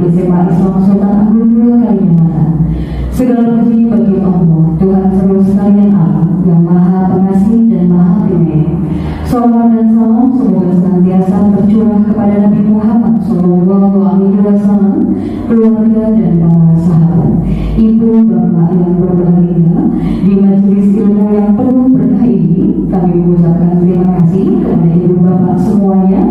SMA Islam Sultan Agung II Kalimantan. Segala puji bagi Allah, Tuhan seluruh sekalian alam, yang Maha Pengasih dan Maha Penyayang. Salawat dan salam semoga senantiasa tercurah kepada Nabi Muhammad SAW, keluarga dan para sahabat, ibu bapak yang berbahagia. Di majelis ilmu yang penuh berkah ini, kami mengucapkan terima kasih kepada ibu bapak semuanya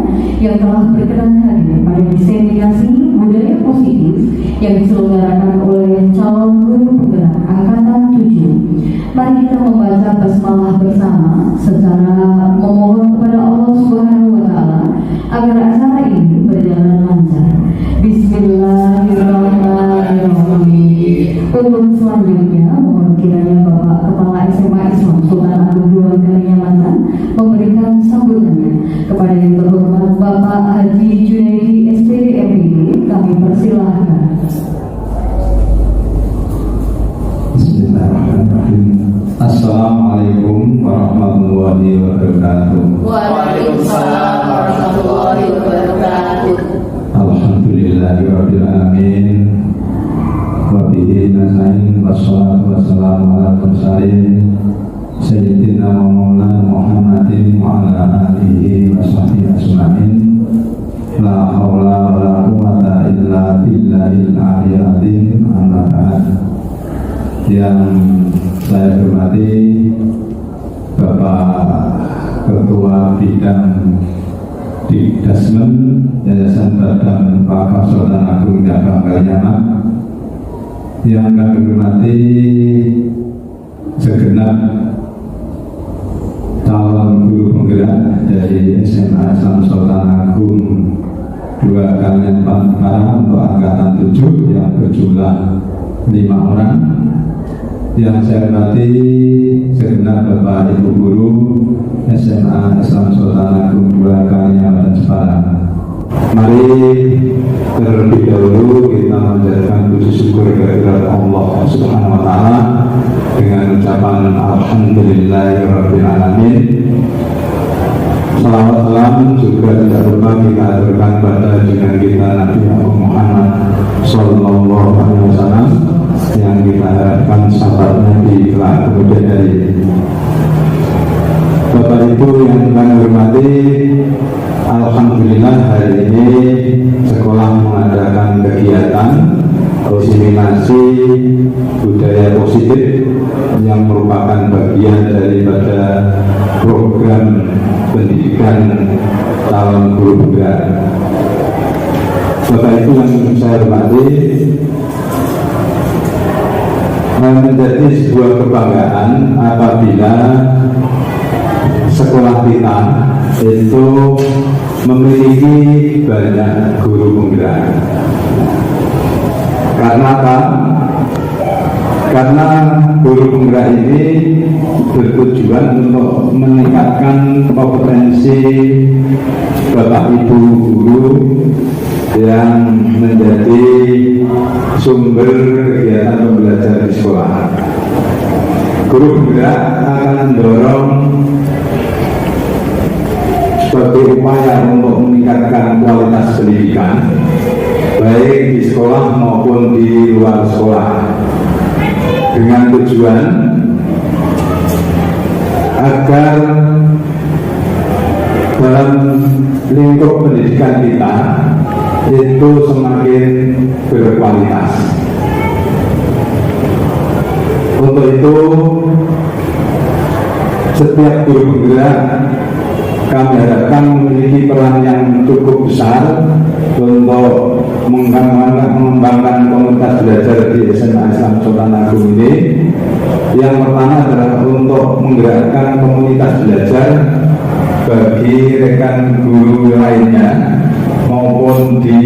yang telah berkenan hadir pada diseminasi budaya positif yang diselenggarakan oleh calon guru penggerak angkatan 7. Mari kita membaca basmalah bersama secara memohon kepada Allah Subhanahu wa Ta'ala agar acara ini berjalan lancar. Bismillahirrahmanirrahim. Untuk selanjutnya, mohon kiranya Bapak Kepala SMA Islam Sultan Agung II Kalimantan memberikan sambutannya. Kepada yang terhormat Bapak Haji Junaidi SPD MPD, kami persilahkan. Bismillahirrahmanirrahim. Assalamualaikum warahmatullahi wabarakatuh. Waalaikumsalam warahmatullahi wabarakatuh. Alhamdulillahirabbil alamin. Wa bihi nasta'in, wassalatu wassalamu ala mursalin sayyidina wa maulana Muhammadin wa ala alihi wa sahbihi ajmain. La haula wa la quwwata illa billahil aliyyil azim. Amma ba'd. Yang saya hormati Bapak Ketua Bidang Dikdasmen Yayasan Badan Wakaf Sultan Agung Cabang Kaliangat, yang kami hormati segenap calon guru penggerak dari SMA Islam Sultan Agung II Kalimantan untuk angkatan 7 yang berjumlah 5 orang. Yang saya hormati segenap Bapak Ibu Guru SMA Islam Sultan Agung II Kalimantan Semarang. Mari terlebih dahulu kita menjadikan puji syukur kehadirat Allah Subhanahu wa Ta'ala dengan ucapan Alhamdulillahirabbil alamin. Salawat salam juga tidak lupa kita aturkan pada junjungan kita Nabi Muhammad Sallallahu Alaihi Wasallam yang kita harapkan sahabatnya di kelak kemudian hari. Bapak Ibu yang kami hormati, alhamdulillah hari ini sekolah mengadakan kegiatan diseminasi budaya positif yang merupakan bagian daripada program pendidikan calon guru penggerak. Bapak Ibu yang saya hormati, menjadi sebuah kebanggaan apabila sekolah kita itu memiliki banyak guru penggerak. Karena apa? Karena guru penggerak ini bertujuan untuk meningkatkan kompetensi Bapak Ibu guru yang menjadi sumber kegiatan pembelajaran di sekolah. Guru penggerak akan mendorong sebagai upaya untuk meningkatkan kualitas pendidikan baik di sekolah maupun di luar sekolah, dengan tujuan agar dalam lingkup pendidikan kita itu semakin berkualitas. Untuk itu, setiap guru penggerak kami harapkan memiliki peran yang cukup besar untuk mengembangkan komunitas belajar di SMA Islam Sultan Agung ini. Yang pertama adalah untuk menggerakkan komunitas belajar bagi rekan guru lainnya maupun di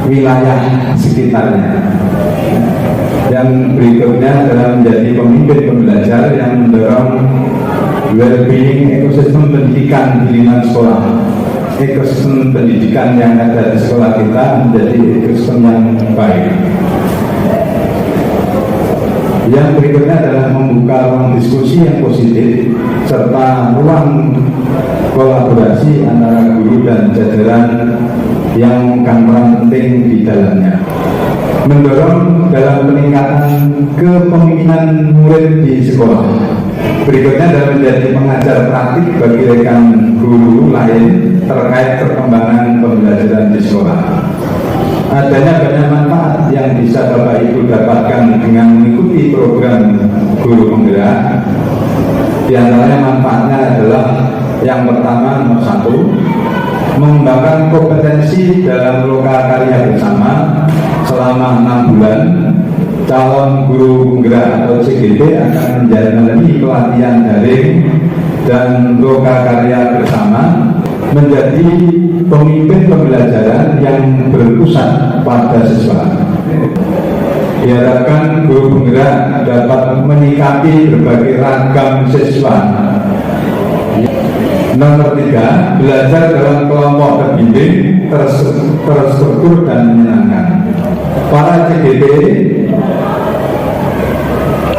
wilayah sekitarnya. Yang berikutnya adalah menjadi pemimpin pembelajar yang mendorong well-being ekosistem pendidikan di lingkungan sekolah. Ekosistem pendidikan yang ada di sekolah kita menjadi ekosistem yang baik. Yang berikutnya adalah membuka ruang diskusi yang positif serta ruang kolaborasi antara guru dan jajaran yang memegang peran penting di dalamnya. Mendorong dalam peningkatan kepemimpinan murid di sekolah. Berikutnya adalah menjadi pengajar praktik bagi rekan guru lain terkait perkembangan pembelajaran di sekolah. Adanya banyak manfaat yang bisa Bapak Ibu dapatkan dengan mengikuti program guru penggerak. Di antaranya manfaatnya adalah yang pertama, nomor 1, mengembangkan kompetensi dalam lokakarya bersama selama 6 bulan. Calon guru penggerak atau CGT akan menjalani pelatihan daring dan lokakarya bersama menjadi pemimpin pembelajaran yang berpusat pada siswa. Diharapkan guru penggerak dapat menyikapi berbagai ragam siswa. Nomor 3, belajar dalam kelompok terbimbing, terstruktur dan menyenangkan. Para CGT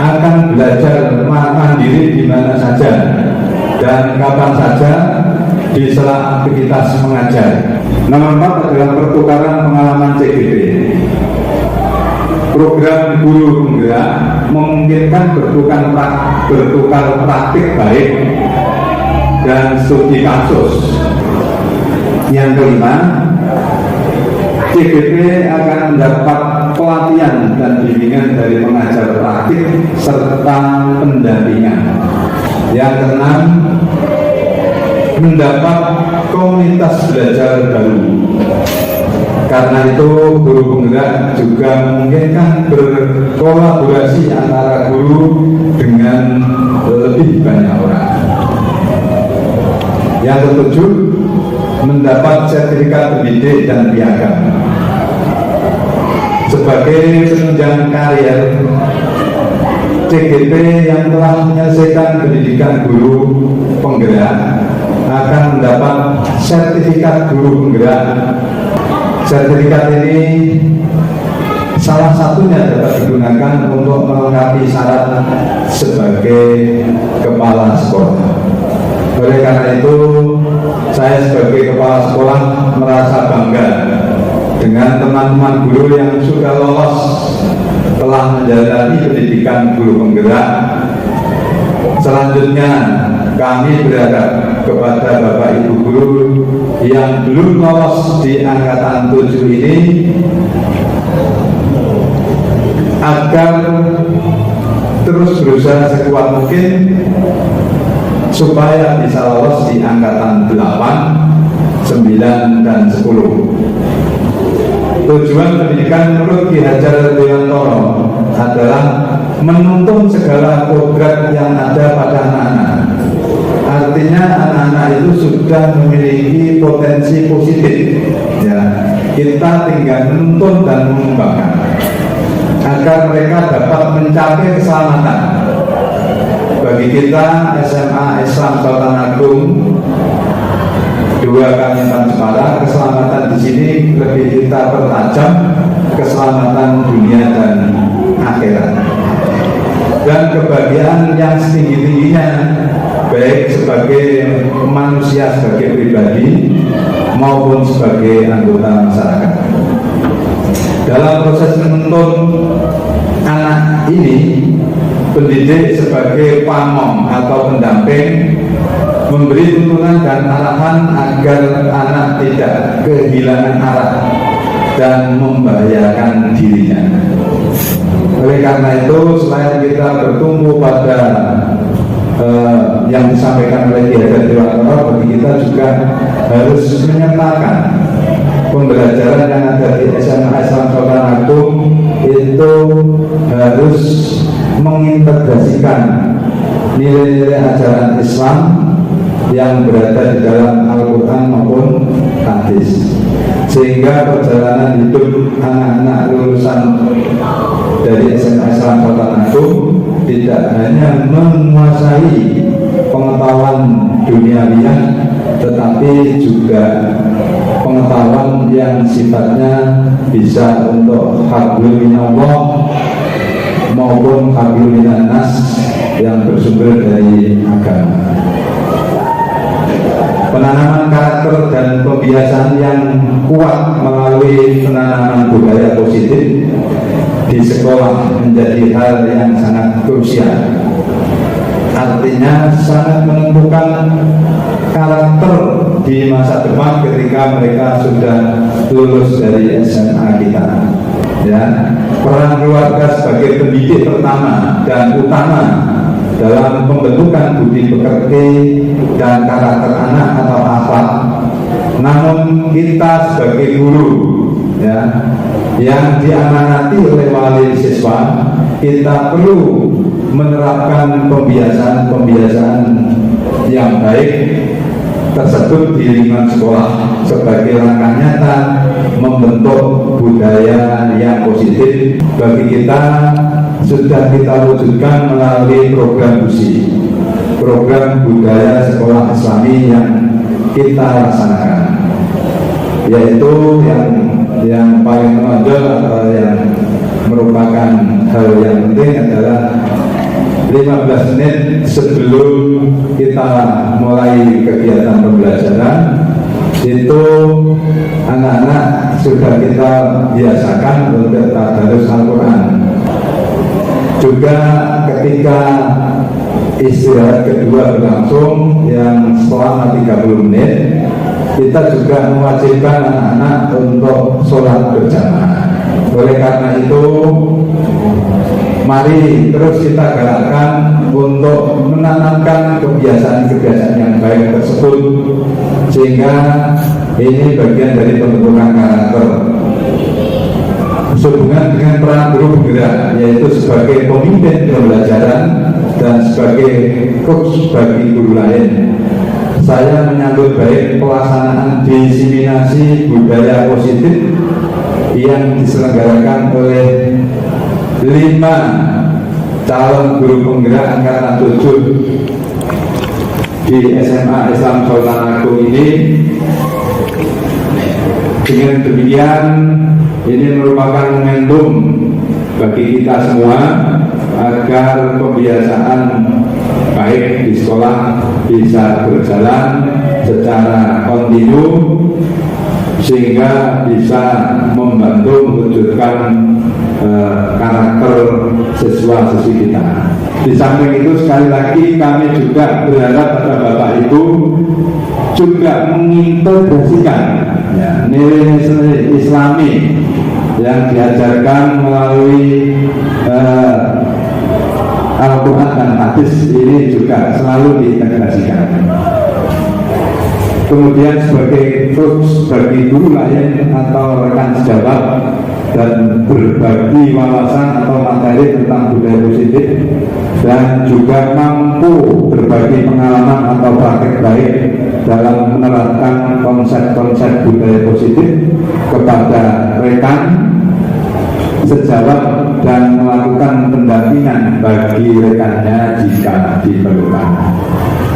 akan belajar mandiri di mana saja dan kapan saja di sela aktivitas mengajar. Nomor 4 adalah pertukaran pengalaman CGT. Program guru penggerak memungkinkan bertukar praktik baik dan studi kasus. Yang kelima, CGT akan mendapat pelatihan dan bimbingan dari pengajar praktik serta pendampingan. Yang keenam, mendapat komunitas belajar baru. Karena itu guru penggerak juga memungkinkan berkolaborasi antara guru dengan lebih banyak orang. Yang ketujuh, mendapat sertifikat pendidik dan piagam. Sebagai penunjang karier, CGT yang telah menyelesaikan pendidikan guru penggerak akan mendapat sertifikat guru penggerak. Sertifikat ini salah satunya dapat digunakan untuk melengkapi syarat sebagai kepala sekolah. Oleh karena itu, saya sebagai kepala sekolah merasa bangga dengan teman-teman guru yang sudah lolos, telah menjalani pendidikan guru penggerak. Selanjutnya, kami berharap kepada Bapak Ibu guru yang belum lolos di angkatan 7 ini agar terus berusaha sekuat mungkin supaya bisa lolos di angkatan 8, 9, dan 10. Tujuan pendidikan menurut Ki Hajar Dewantara adalah menuntun segala kodrat yang ada pada anak-anak. Artinya anak-anak itu sudah memiliki potensi positif, ya. Kita tinggal menuntun dan mengembangkan agar mereka dapat mencapai keselamatan. Bagi kita SMA Islam Sultan Agung 2 Kalimantan Jepara, keselamatan di sini lebih kita pertajam, keselamatan dunia dan akhirat, dan kebahagiaan yang setinggi-tingginya, baik sebagai manusia, sebagai pribadi maupun sebagai anggota masyarakat. Dalam proses menuntun anak ini, pendidik sebagai pamong atau pendamping memberi tuntunan dan arahan agar anak tidak kehilangan arah dan membahayakan dirinya. Oleh karena itu, selain kita bertumbuh pada yang disampaikan oleh Ki Hajar Dewantara, bagi kita juga harus menyertakan pembelajaran yang ada di SMA Islam Sultan Agung itu harus mengintegrasikan nilai-nilai ajaran Islam yang berada di dalam Al-Quran maupun hadis, sehingga perjalanan hidup anak-anak lulusan dari SMA Islam Sultan Agung tidak hanya menguasai pengetahuan duniawiah, tetapi juga pengetahuan yang sifatnya bisa untuk hablum minallah maupun hablum minan nas yang bersumber dari agama. penanaman karakter dan pembiasaan yang kuat melalui penanaman budaya positif di sekolah menjadi hal yang sangat krusial. Artinya sangat menentukan karakter di masa depan ketika mereka sudah lulus dari SMA kita. Ya, peran keluarga sebagai pendidik pertama dan utama dalam pembentukan budi pekerti dan karakter anak atau akhlak. Namun kita sebagai guru, ya, yang diamanati oleh wali siswa, kita perlu menerapkan pembiasaan yang baik tersebut di lingkungan sekolah sebagai langkah nyata membentuk budaya yang positif bagi kita. Sudah kita wujudkan melalui program BUSI, program budaya sekolah Islami yang kita laksanakan, yaitu yang paling menonjol atau yang merupakan hal yang penting adalah 15 menit sebelum kita mulai kegiatan pembelajaran itu anak-anak sudah kita biasakan untuk tadarus Al-Quran. Juga ketika istirahat kedua berlangsung yang selama 30 menit, kita juga mewajibkan anak-anak untuk sholat berjamaah. Oleh karena itu, mari terus kita galakkan untuk menanamkan kebiasaan-kebiasaan yang baik tersebut, sehingga ini bagian dari pembentukan karakter. Sehubungan dengan peran guru penggerak, yaitu sebagai pemimpin pembelajaran dan sebagai coach bagi guru lain, saya menyambut baik pelaksanaan diseminasi budaya positif yang diselenggarakan oleh 5 calon guru penggerak angkatan 7 di SMA Islam Sultan Agung ini. Dengan demikian, ini merupakan momentum bagi kita semua agar pembiasaan baik di sekolah bisa berjalan secara kontinu sehingga bisa membantu mewujudkan karakter siswa-siswi kita. Di samping itu, sekali lagi kami juga berharap pada Bapak Ibu juga mengintegrasikan nilai-nilai Islami yang diajarkan melalui Al-Quran dan hadis ini juga selalu diintegrasikan. Kemudian sebagai coach bagi guru lain atau rekan sejawat dan berbagi wawasan atau materi tentang budaya positif, dan juga mampu berbagi pengalaman atau praktek baik dalam menerapkan konsep-konsep budaya positif kepada rekan sejawat dan melakukan pendampingan bagi rekannya jika diperlukan.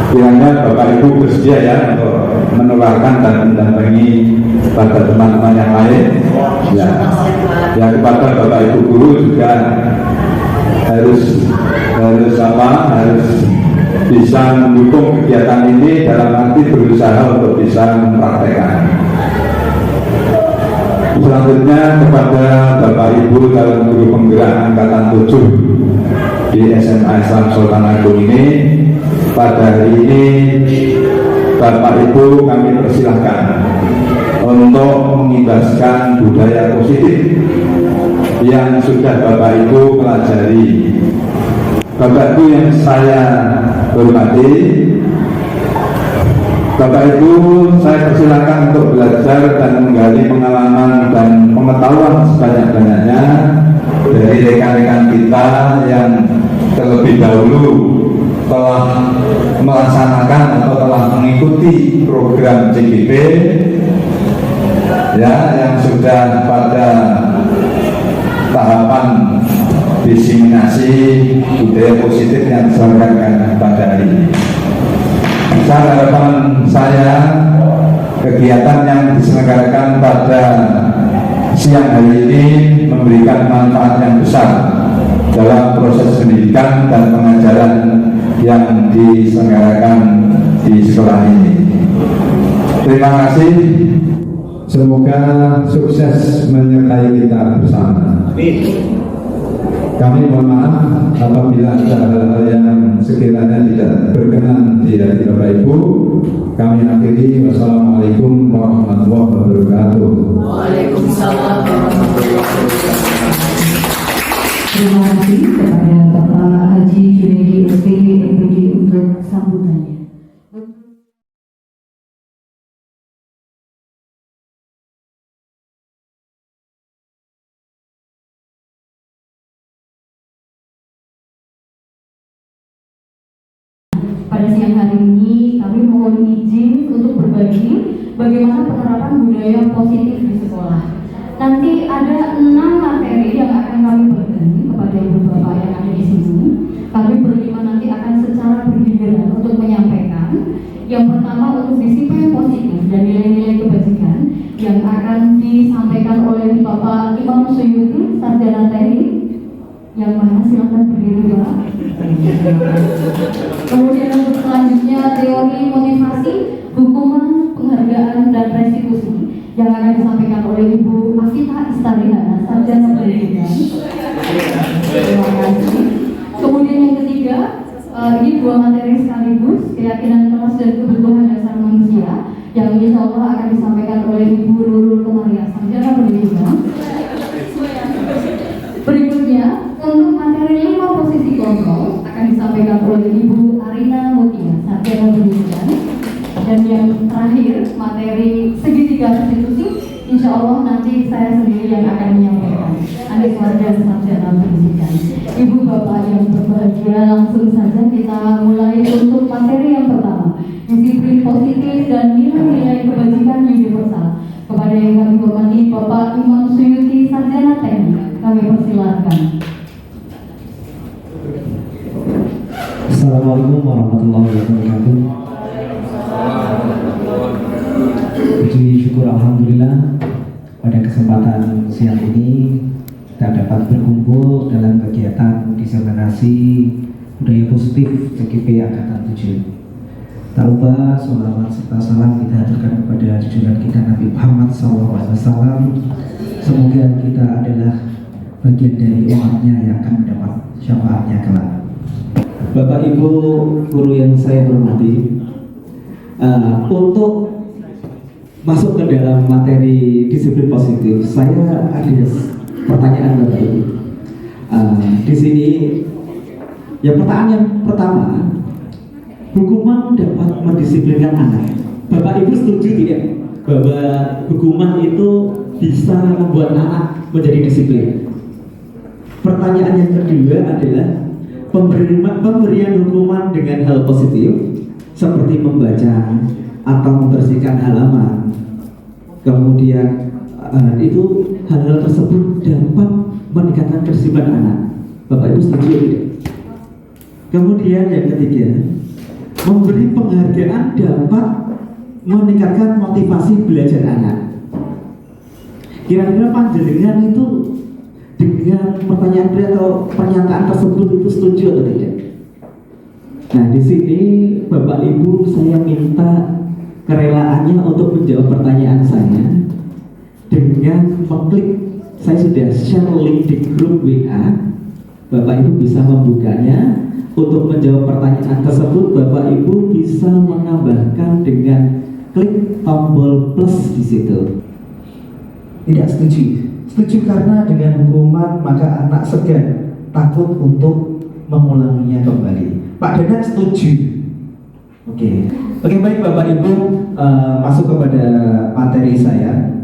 Kiranya Bapak Ibu bersedia ya untuk menularkan dan mendampingi pada teman-teman yang lain. Ya, kepada Bapak Ibu guru juga harus bisa mendukung kegiatan ini dalam arti berusaha untuk bisa mempraktekkan. Selanjutnya kepada Bapak Ibu calon guru penggerak angkatan 7 di SMA Islam Sultan Agung ini, pada hari ini Bapak Ibu kami persilahkan untuk mengibaskan budaya positif yang sudah Bapak Ibu pelajari. Bapak Ibu yang saya hormati, Bapak Ibu, saya persilakan untuk belajar dan menggali pengalaman dan pengetahuan sebanyak-banyaknya dari rekan-rekan kita yang terlebih dahulu telah melaksanakan atau telah mengikuti program CGP, ya, yang sudah pada tahapan diseminasi budaya positif yang disampaikan pada hari ini. Harapan saya, kegiatan yang diselenggarakan pada siang hari ini memberikan manfaat yang besar dalam proses pendidikan dan pengajaran yang diselenggarakan di sekolah ini. Terima kasih. Semoga sukses menyertai kita bersama. Kami mohon maaf apabila ada hal-hal yang sekiranya tidak berkenan di hati Bapak Ibu. Kami akhiri. Wassalamualaikum warahmatullahi wabarakatuh. Waalaikumsalam warahmatullahi wabarakatuh. Terima kasih kepada Bapak Haji Junaidi SPG MPD untuk sambutannya. Pada siang hari ini kami mohon izin untuk berbagi bagaimana penerapan budaya positif di sekolah. Nanti ada 6 materi yang akan kami berikan kepada ibu bapak yang ada di sini. Kami berlima nanti akan secara bergiliran untuk menyampaikan. Yang pertama untuk disiplin positif dan nilai-nilai kebajikan yang akan disampaikan oleh Bapak Imam Suyuti, Sarjana Teknik. Yang mana silakan berdiri Pak. Kemudian untuk selanjutnya teori motivasi, hukuman, penghargaan dan restitusi yang akan disampaikan oleh Ibu Afifah Istarihana, Sarjana Pendidikan. Terima kasih. Kemudian yang ketiga, ini 2 materi sekaligus, keyakinan kelas dan kebutuhan dasar manusia yang insya Allah akan disampaikan oleh Ibu Nurul Komaria, Sarjana Pendidikan. Berikutnya, untuk materi 5 posisi kontrol akan disampaikan oleh Ibu Arina Mutia, Sarjana Pendidikan. Dan yang terakhir, materi segitiga restitusi, insya Allah nanti saya sendiri yang akan menyampaikan. Adik warga Sarjana Pendidikan. Ibu bapak yang berbahagia, langsung saja kita mulai untuk materi yang pertama, disiplin positif dan nilai-nilai kebajikan universal. Kepada yang kami hormati Bapak Imam Suyuti, Sarjana Teknik, kami persilakan. Assalamualaikum warahmatullahi wabarakatuh. Puji syukur alhamdulillah pada kesempatan siang ini kita dapat berkumpul dalam kegiatan diseminasi budaya positif CGP Angkatan 7. Tak lupa sholawat serta salam kita haturkan kepada junjungan kita Nabi Muhammad SAW. Semoga kita adalah bagian dari umatnya yang akan mendapat syafaatnya kelak. Bapak Ibu guru yang saya hormati, untuk masuk ke dalam materi disiplin positif, saya ada pertanyaan Bapak Ibu. Di sini, yang pertama, hukuman dapat mendisiplinkan anak. Bapak Ibu setuju tidak bahwa hukuman itu bisa membuat anak menjadi disiplin? Pertanyaan yang kedua adalah pemberian hukuman dengan hal positif seperti membaca atau membersihkan halaman, kemudian itu hal-hal tersebut dapat meningkatkan kedisiplinan anak. Bapak Ibu setuju tidak? Kemudian yang ketiga, memberi penghargaan dapat meningkatkan motivasi belajar anak. Kira-kira panjenengan itu dengan pertanyaan atau pernyataan tersebut itu setuju atau tidak? Nah, di sini Bapak Ibu saya minta kerelaannya untuk menjawab pertanyaan saya dengan mengklik. Saya sudah share link di grup WA. Bapak Ibu bisa membukanya. Untuk menjawab pertanyaan tersebut, Bapak Ibu bisa menambahkan dengan klik tombol plus di situ. Tidak setuju. Setuju karena dengan hukuman maka anak segan, takut untuk mengulanginya kembali. Pak Dadan setuju. Oke, baik Bapak Ibu, masuk kepada materi saya.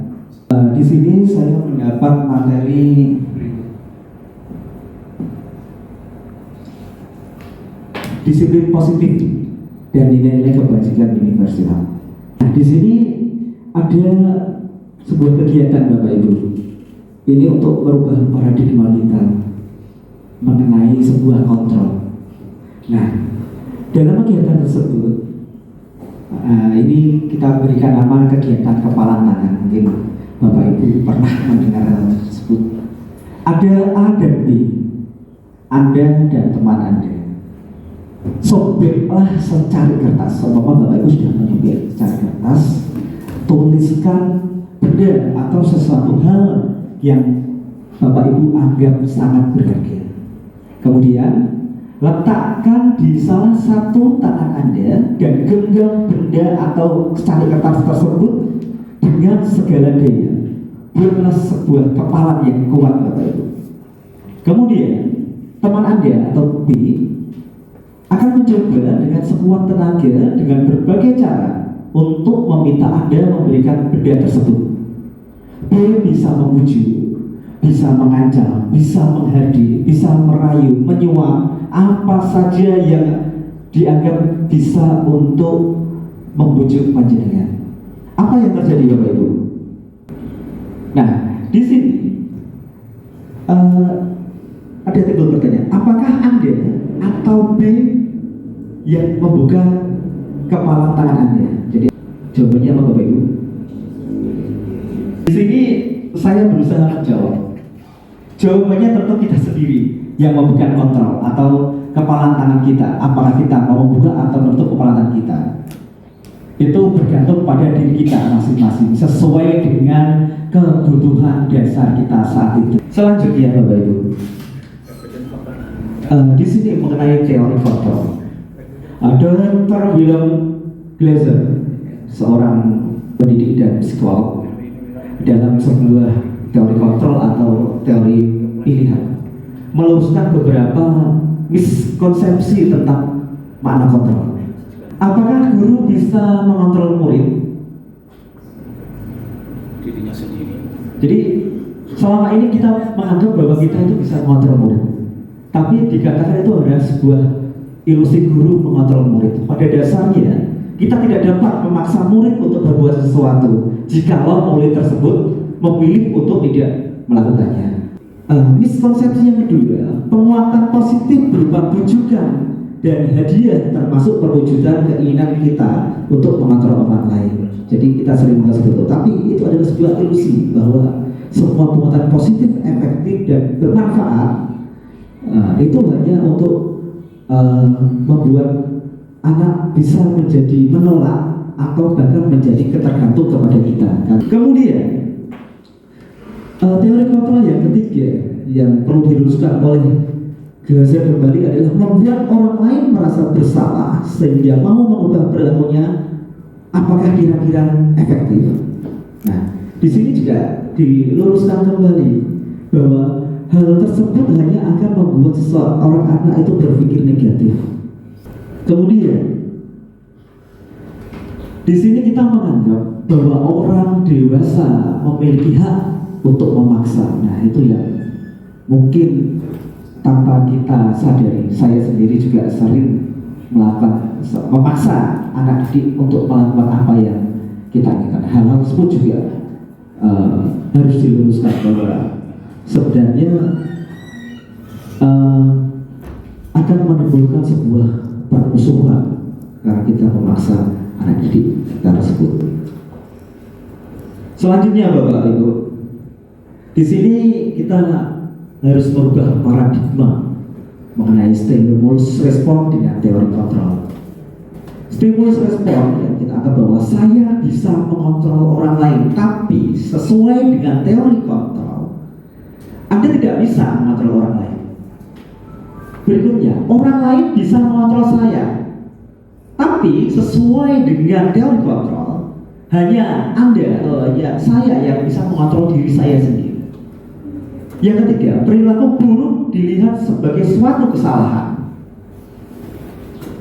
Di sini saya mendapat materi disiplin positif dan nilai-nilai kebajikan universal. Nah, di sini ada sebuah kegiatan Bapak Ibu. Ini untuk merubah paradigma kita mengenai sebuah kontrol. Nah, dalam kegiatan tersebut, ini kita berikan nama kegiatan kepalan tangan. Mungkin Bapak Ibu pernah mendengar hal tersebut. Ada A dan B, Anda dan teman Anda. sobeklah secari kertas. Bapak Ibu sudah menyobek secari kertas, tuliskan benda atau sesuatu hal yang Bapak Ibu anggap sangat berharga. Kemudian letakkan di salah satu tangan Anda dan genggam benda atau secari kertas tersebut dengan segala daya. Buatlah sebuah kepalan yang kuat, Bapak Ibu. Kemudian teman Anda atau B akan mencoba dengan sekuat tenaga dengan berbagai cara untuk meminta Anda memberikan benda tersebut. B bisa memujuk, bisa mengancam, bisa menghadir, bisa merayu, menyuap, apa saja yang dianggap bisa untuk membujuk panjenengan. Apa yang terjadi, Bapak Ibu? Nah, di sini ada timbul pertanyaan, apakah Anda atau B yang membuka kepala tangan Anda? Jadi jawabannya apa, Bapak Ibu? Di sini saya berusaha menjawab. Jawabannya tentu kita sendiri yang membuka kontrol atau kepala tangan kita. Apakah kita mau membuka atau menutup kepala tangan kita? Itu bergantung pada diri kita masing-masing sesuai dengan kebutuhan dasar kita saat itu. Selanjutnya, Bapak Ibu, di sini mengenai teori kontrol. Dr. William Glasser, seorang pendidik dan psikolog, dalam sebuah teori kontrol atau teori pilihan, meluruskan beberapa miskonsepsi tentang makna kontrol. Apakah guru bisa mengontrol murid? Dirinya sendiri. Jadi selama ini kita menganggap bahwa kita itu bisa mengontrol murid, tapi dikatakan itu adalah sebuah ilusi guru mengontrol murid. Pada dasarnya kita tidak dapat memaksa murid untuk berbuat sesuatu jikalau murid tersebut memilih untuk tidak melakukannya. Miskonsepsi yang kedua, penguatan positif berupa bujukan dan hadiah termasuk perwujudan keinginan kita untuk mengontrol orang lain. Jadi kita sering mengasih itu, tapi itu adalah sebuah ilusi bahwa semua penguatan positif, efektif dan bermanfaat itu hanya untuk membuat anak bisa menjadi menolak atau bahkan menjadi ketergantung kepada kita. Kemudian teori kontrol yang ketiga yang perlu diluruskan oleh Glasser kembali adalah membuat orang lain merasa bersalah sehingga mau mengubah perilakunya. Apakah kira-kira efektif? Nah, di sini juga diluruskan kembali bahwa hal tersebut hanya akan membuat seseorang anak itu berpikir negatif. Kemudian di sini kita menganggap bahwa orang dewasa memiliki hak untuk memaksa. Nah, itu yang mungkin tanpa kita sadari, saya sendiri juga sering memaksa anak didik untuk melakukan apa yang kita inginkan. Hal tersebut juga harus diluruskan bahwa sebenarnya akan menimbulkan sebuah permusuhan karena kita memaksa anak didik tersebut. Selanjutnya, Bapak Ibu, di sini kita harus merubah paradigma mengenai stimulus respon dengan teori kontrol. Stimulus respon ya, kita anggap bahwa saya bisa mengontrol orang lain, tapi sesuai dengan teori kontrol, Anda tidak bisa mengontrol orang lain. Berikutnya, orang lain bisa mengontrol saya, tapi sesuai dengan teori kontrol, hanya Anda, saya yang bisa mengontrol diri saya sendiri. Yang ketiga, perilaku buruk dilihat sebagai suatu kesalahan.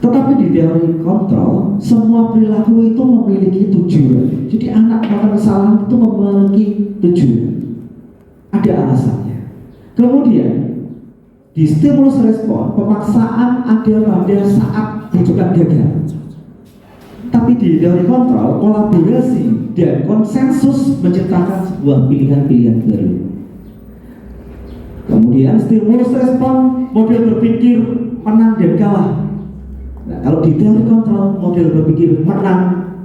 Tetapi di teori kontrol, semua perilaku itu memiliki tujuan. Jadi anak melakukan kesalahan itu memiliki tujuan. Ada alasannya. Kemudian di stimulus respon, pemaksaan ada pada saat bujukan gagal. Tapi di teori kontrol, kolaborasi dan konsensus menciptakan sebuah pilihan-pilihan baru. Kemudian stimulus respon, model berpikir menang dan kalah. Nah, kalau di teori kontrol, model berpikir menang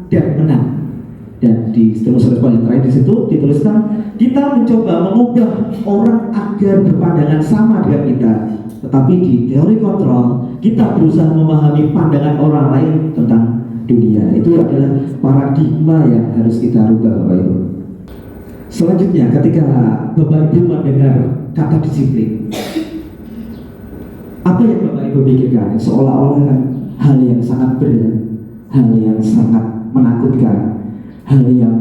dan menang. Dan di stimulus respon yang terakhir di situ dituliskan, kita mencoba mengubah orang agar berpandangan sama dengan kita. Tetapi di teori kontrol, kita berusaha memahami pandangan orang lain tentang dunia. Itu adalah paradigma yang harus kita rubah, Bapak Ibu. Selanjutnya, ketika Bapak Ibu mendengar kata disiplin, apa yang Bapak Ibu pikirkan? Seolah-olah hal yang sangat berat, hal yang sangat menakutkan, hal yang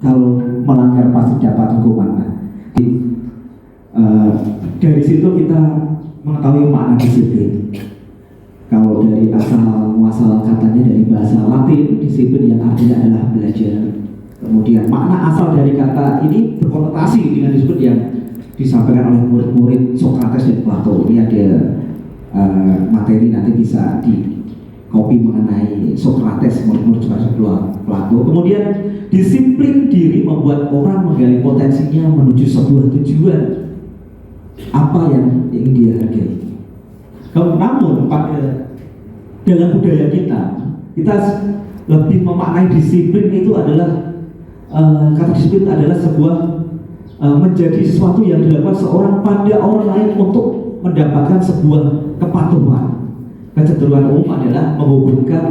kalau melanggar pasti dapat hukuman. Dari situ kita mengetahui makna disiplin. Kalau dari asal muasal katanya dari bahasa Latin, disiplin yang artinya adalah belajar. Kemudian makna asal dari kata ini berkonotasi dengan disiplin yang disampaikan oleh murid-murid Socrates dan Plato. Ini ada materi nanti bisa di copy mengenai Socrates, murid-murid Socrates dan Plato. Kemudian disiplin diri membuat orang menggali potensinya menuju sebuah tujuan apa yang ingin dia hargai. Namun pada dalam budaya kita lebih memaknai disiplin itu adalah kata disiplin adalah sebuah menjadi sesuatu yang dilakukan seorang pada orang lain untuk mendapatkan sebuah kepatuhan. Kecenderungan umum adalah menghubungkan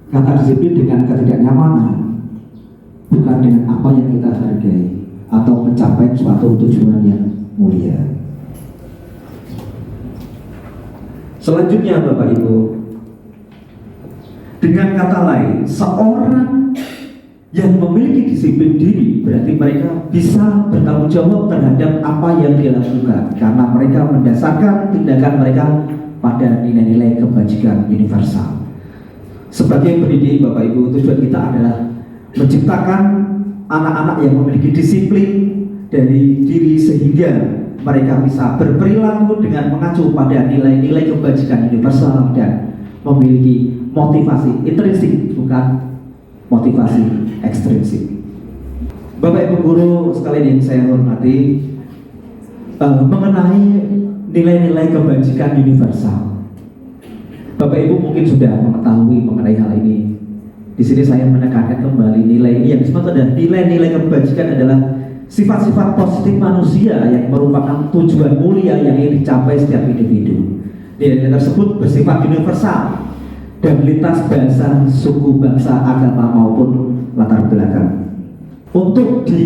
kata disiplin dengan ketidaknyamanan, bukan dengan apa yang kita hargai atau mencapai suatu tujuan yang mulia. Selanjutnya Bapak Ibu, dengan kata lain, seorang yang memiliki disiplin diri berarti mereka bisa bertanggung jawab terhadap apa yang dia lakukan, karena mereka mendasarkan tindakan mereka pada nilai-nilai kebajikan universal. Sebagai pendidik Bapak Ibu, tujuan kita adalah menciptakan anak-anak yang memiliki disiplin dari diri sehingga mereka bisa berperilaku dengan mengacu pada nilai-nilai kebajikan universal dan memiliki motivasi intrinsik, bukan motivasi ekstrinsik. Bapak Ibu guru sekalian yang saya hormati, mengenai nilai-nilai kebajikan universal, Bapak Ibu mungkin sudah mengetahui mengenai hal ini. Di sini saya menekankan kembali nilai ini yang disebut adalah nilai-nilai kebajikan adalah sifat-sifat positif manusia yang merupakan tujuan mulia yang ingin dicapai setiap individu. Nilai-nilai tersebut bersifat universal dan lintas bahasa, suku, bangsa, agama maupun latar belakang. Untuk di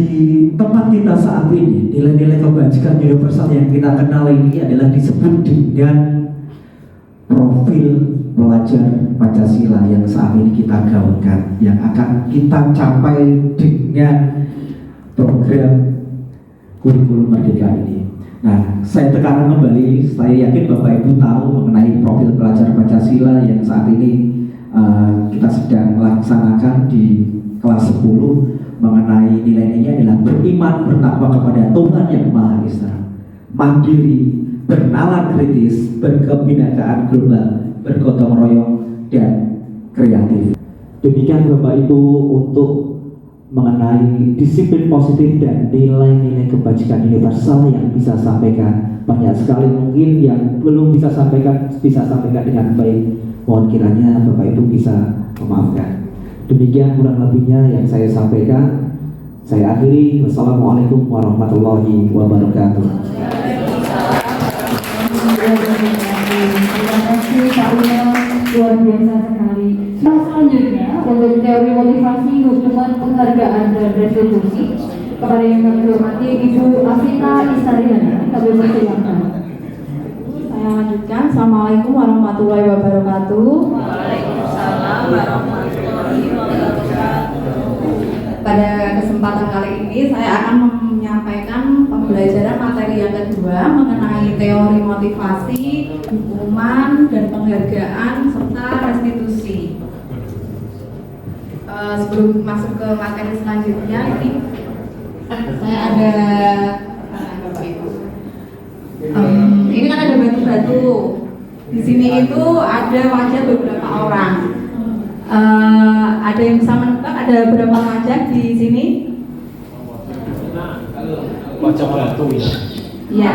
tempat kita saat ini, nilai-nilai kebajikan universal yang kita kenal ini adalah disebut dengan profil pelajar Pancasila yang saat ini kita gaungkan, yang akan kita capai dengan program kurikulum merdeka ini. Nah, saya tekankan kembali, saya yakin Bapak Ibu tahu mengenai profil pelajar Pancasila yang saat ini kita sedang melaksanakan di kelas 10, mengenai nilai-nilainya adalah beriman, bertakwa kepada Tuhan yang Maha Esa, mandiri, bernalar kritis, berkebinekaan global, bergotong royong, dan kreatif. Demikian Bapak Ibu untuk mengenai disiplin positif dan nilai-nilai kebajikan universal yang bisa sampaikan. Banyak sekali mungkin yang belum bisa sampaikan dengan baik. Mohon kiranya Bapak Ibu bisa memaafkan. Demikian kurang lebihnya yang saya sampaikan. Saya akhiri. Wassalamualaikum warahmatullahi wabarakatuh. Terima kasih Pak Uno, luar biasa sekali. Nah, selanjutnya untuk teori motivasi, hukuman, penghargaan dan restitusi, kepada yang kami hormati Ibu Afina Istariana, kami persilakan. Saya lanjutkan. Assalamualaikum warahmatullahi wabarakatuh. Waalaikumsalam warahmatullahi wabarakatuh. Pada kesempatan kali ini saya akan menyampaikan pembelajaran materi yang kedua mengenai teori motivasi, hukuman, dan penghargaan serta restitusi. Sebelum masuk ke materi selanjutnya, ini saya ada Bapak Ibu. Ini kan ada batu-batu. Di sini itu ada wajah beberapa orang. Ada yang bisa menebak ada berapa wajah di sini? Wajah batu ya. Ya.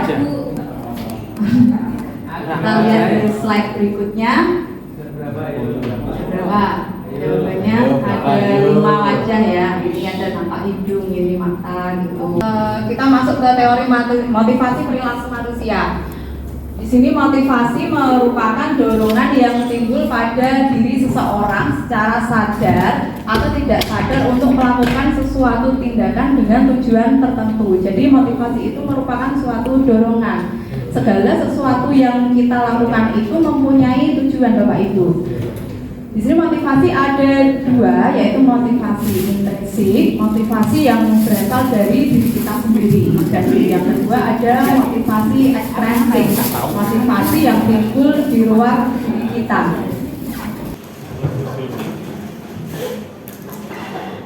Kita lihat di slide berikutnya. Berapa? Jawabannya ada 5 wajah ya. Ini ada nampak hidung, ini mata gitu. Kita masuk ke teori motivasi perilaku manusia. Di sini motivasi merupakan dorongan yang timbul pada diri seseorang secara sadar atau tidak sadar untuk melakukan sesuatu tindakan dengan tujuan tertentu. Jadi motivasi itu merupakan suatu dorongan. Segala sesuatu yang kita lakukan itu mempunyai tujuan Bapak Ibu. Di sini motivasi ada 2, yaitu motivasi intrinsik, motivasi yang berasal dari diri kita sendiri, dan yang kedua ada motivasi ekstrinsik, motivasi yang timbul di luar diri kita.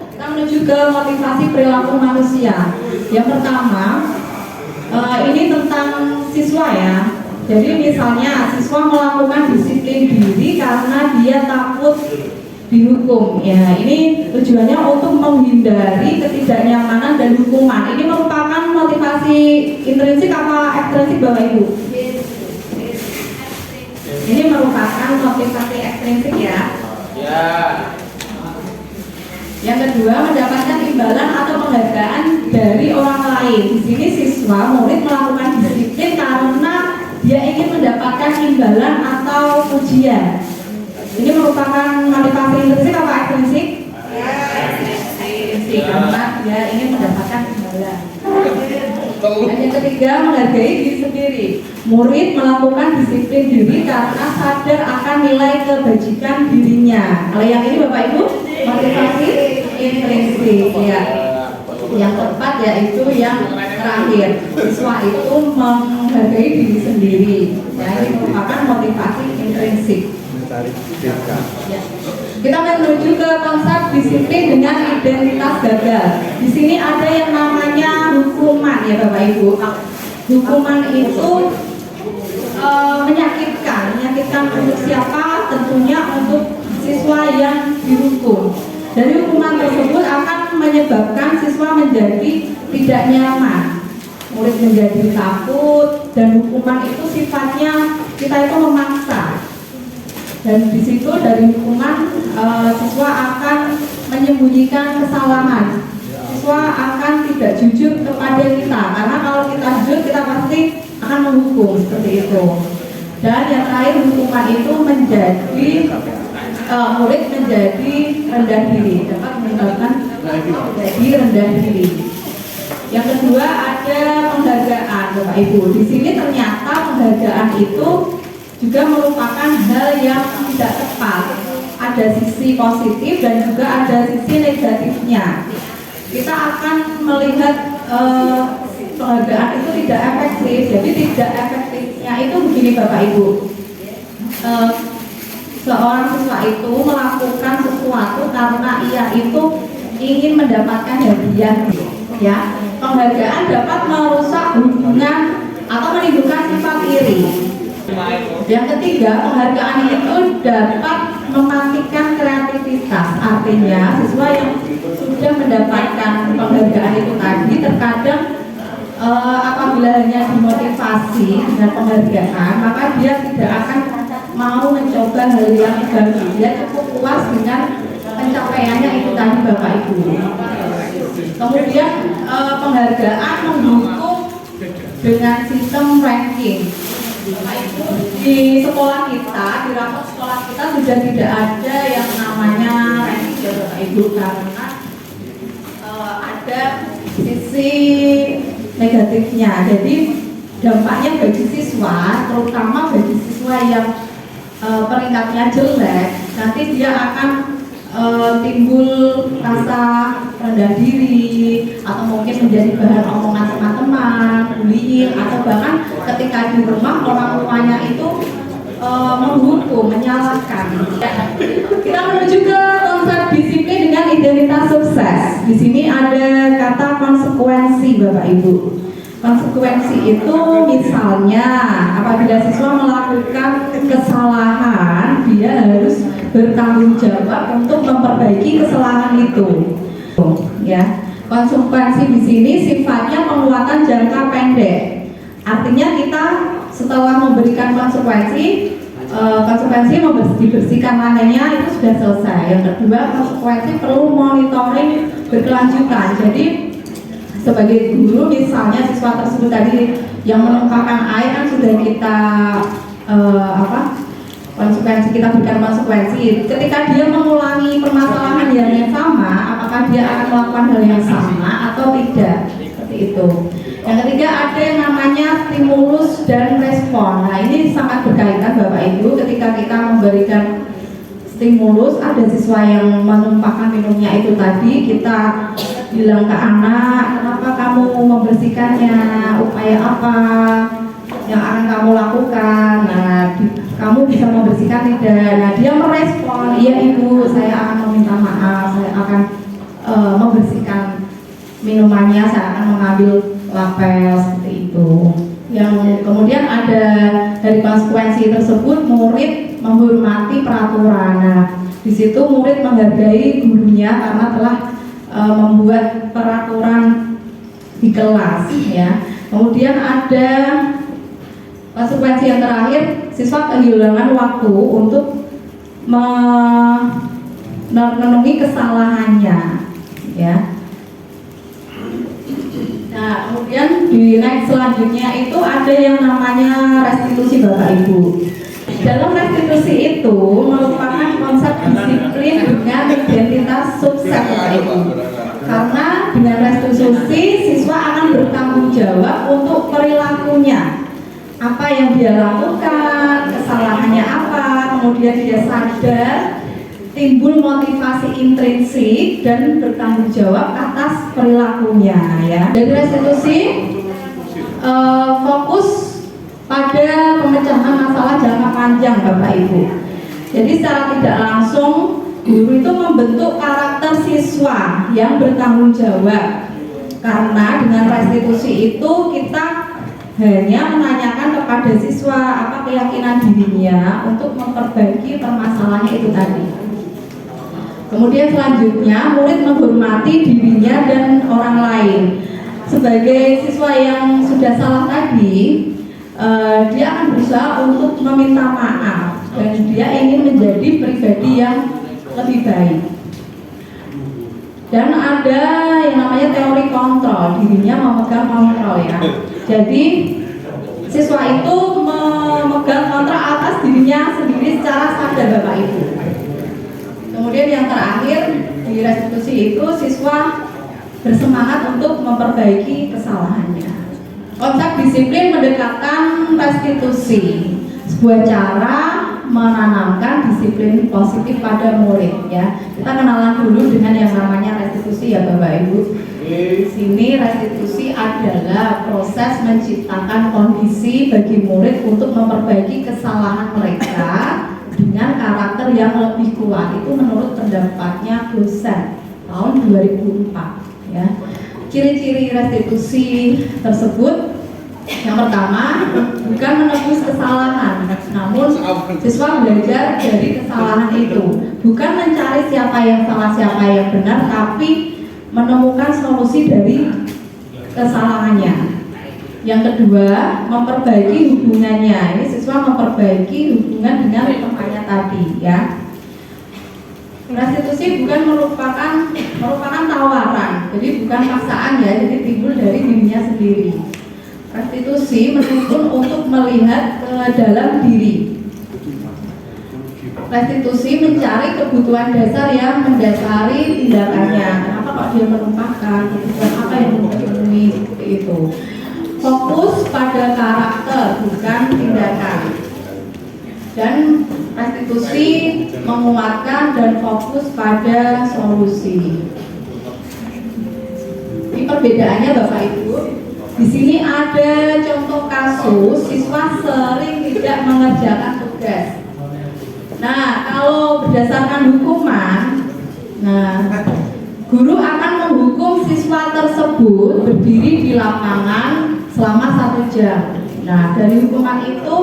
Kita menuju ke motivasi perilaku manusia. Yang pertama, ini tentang siswa ya. Jadi misalnya siswa melakukan disiplin diri karena dia takut dihukum. Ya, ini tujuannya untuk menghindari ketidaknyamanan dan hukuman. Ini merupakan motivasi intrinsik apa ekstrinsik Bapak Ibu? Ini merupakan motivasi ekstrinsik ya. Ya. Yang kedua, mendapatkan imbalan atau penghargaan dari orang lain. Di sini siswa murid melakukan disiplin karena dia ingin mendapatkan imbalan atau pujian. Ini merupakan motivasi intrinsik apa ekstrinsik? Ekstrinsik, karena dia ingin mendapatkan imbalan. Dan yang ketiga, menghargai diri sendiri. Murid melakukan disiplin diri karena sadar akan nilai kebajikan dirinya. Kalau yang ini Bapak Ibu, motivasi intrinsik ya. Yang keempat yaitu yang terakhir, siswa itu menghargai diri sendiri. Ya, ini merupakan motivasi intrinsik. Ya. Kita akan menuju ke konsep disiplin dengan identitas gagal. Di sini ada yang namanya hukuman ya Bapak Ibu. Hukuman itu menyakitkan untuk siapa? Tentunya untuk siswa yang dihukum. Dari hukuman tersebut akan menyebabkan siswa menjadi tidak nyaman, murid menjadi takut, dan hukuman itu sifatnya kita itu memaksa. Dan di situ dari hukuman siswa akan menyembunyikan kesalahan. Siswa akan tidak jujur kepada kita, karena kalau kita jujur kita pasti akan menghukum seperti itu. Dan yang terakhir, hukuman itu menjadi murid menjadi rendah diri, dapat menyebabkan menjadi rendah diri. Yang kedua ada penghargaan Bapak Ibu. Di sini ternyata penghargaan itu juga merupakan hal yang tidak tepat. Ada sisi positif dan juga ada sisi negatifnya. Kita akan melihat penghargaan itu tidak efektif. Jadi tidak efektifnya itu begini Bapak Ibu. Seorang siswa itu melakukan sesuatu karena ia itu ingin mendapatkan hadiah ya. Penghargaan dapat merusak hubungan atau menimbulkan sifat iri. Yang ketiga, penghargaan itu dapat mematikan kreativitas. Artinya siswa yang sudah mendapatkan penghargaan itu tadi terkadang apabila hanya dimotivasi dengan penghargaan, maka dia tidak akan mau mencoba hal yang baru. Dia cukup puas dengan pencapaiannya itu tadi Bapak Ibu. Kemudian penghargaan mendukung dengan sistem ranking. Di sekolah kita, di rapot sekolah kita sudah tidak ada yang namanya ranking ya Bapak Ibu, karena ada sisi negatifnya. Jadi dampaknya bagi siswa, terutama bagi siswa yang peringkatnya jelek, nanti dia akan timbul rasa rendah diri atau mungkin menjadi bahan omongan teman-teman, bullying, atau bahkan ketika di rumah orang tuanya itu menghukum, menyalahkan. Kita menuju ke konsep disiplin dengan identitas sukses. Di sini ada kata konsekuensi Bapak Ibu. Konsekuensi itu misalnya apabila siswa melakukan kesalahan, dia harus bertanggung jawab untuk memperbaiki kesalahan itu. Ya, konsekuensi di sini sifatnya penguatan jangka pendek. Artinya kita setelah memberikan konsekuensi, konsekuensi dibersihkan lantainya itu sudah selesai. Yang kedua, konsekuensi perlu monitoring berkelanjutan. Jadi sebagai guru, misalnya siswa tersebut tadi yang menumpahkan air kan sudah kita kita berikan konsekuensi. Ketika dia mengulangi permasalahan yang sama, apakah dia akan melakukan hal yang sama atau tidak, seperti itu. Yang ketiga, ada yang namanya stimulus dan respon. Nah, ini sangat berkaitan Bapak Ibu. Ketika kita memberikan stimulus, ada siswa yang menumpahkan minumnya itu tadi, kita bilang ke anak, kenapa kamu membersihkannya, upaya apa yang akan kamu lakukan. Nah, kamu bisa membersihkan tidak? Nah, dia merespon, iya ibu, saya akan meminta maaf, saya akan membersihkan minumannya, saya akan mengambil lapel, seperti itu. Yang kemudian ada dari konsekuensi tersebut, murid menghormati peraturan. Nah, di situ murid menghargai gurunya karena telah membuat peraturan di kelas, ya. Kemudian ada konsekuensi yang terakhir, siswa kehilangan waktu untuk memenuhi kesalahannya, ya. Nah, kemudian di next selanjutnya itu ada yang namanya restitusi Bapak Ibu. Dalam restitusi itu merupakan konsep disiplin dengan identitas subset Bapak Ibu. Karena dengan restitusi siswa akan bertanggung jawab untuk perilakunya. Apa yang dia lakukan, kesalahannya apa, kemudian dia sadar, timbul motivasi intrinsik dan bertanggung jawab atas perilakunya, ya. Dari restitusi fokus pada pemecahan masalah jangka panjang Bapak Ibu. Jadi secara tidak langsung guru itu membentuk karakter siswa yang bertanggung jawab. Karena dengan restitusi itu kita hanya menanyakan kepada siswa apa keyakinan dirinya untuk memperbaiki permasalahannya itu tadi. Kemudian selanjutnya murid menghormati dirinya dan orang lain. Sebagai siswa yang sudah salah tadi, dia akan berusaha untuk meminta maaf dan dia ingin menjadi pribadi yang lebih baik. Dan ada yang namanya teori kontrol, dirinya memegang kontrol, ya. Jadi siswa itu memegang kontrol atas dirinya sendiri secara sadar Bapak Ibu. Kemudian yang terakhir di restitusi itu siswa bersemangat untuk memperbaiki kesalahannya. Konsep disiplin mendekatkan restitusi, sebuah cara menanamkan disiplin positif pada murid, ya. Kita kenalan dulu dengan yang namanya restitusi, ya Bapak Ibu. Di sini restitusi adalah proses menciptakan kondisi bagi murid untuk memperbaiki kesalahan mereka dengan karakter yang lebih kuat. Itu menurut pendapatnya dosen tahun 2004, ya. Ciri-ciri restitusi tersebut, yang pertama, bukan menebus kesalahan, namun siswa belajar dari kesalahan itu. Bukan mencari siapa yang salah, siapa yang benar, tapi menemukan solusi dari kesalahannya. Yang kedua, memperbaiki hubungannya. Ini siswa memperbaiki hubungan dengan temannya tadi, ya. Restitusi bukan merupakan tawaran, jadi bukan paksaan, ya. Jadi timbul dari dirinya sendiri. Restitusi menuntun untuk melihat ke dalam diri. Restitusi mencari kebutuhan dasar yang mendasari tindakannya. Kenapa kok dia menumpahkan, kebutuhan apa yang terpenuhi, seperti itu. Fokus pada karakter, bukan tindakan. Dan restitusi menguatkan dan fokus pada solusi. Ini perbedaannya Bapak Ibu. Di sini ada contoh kasus siswa sering tidak mengerjakan tugas. Nah, kalau berdasarkan hukuman, guru akan menghukum siswa tersebut berdiri di lapangan selama 1 jam. Nah, dari hukuman itu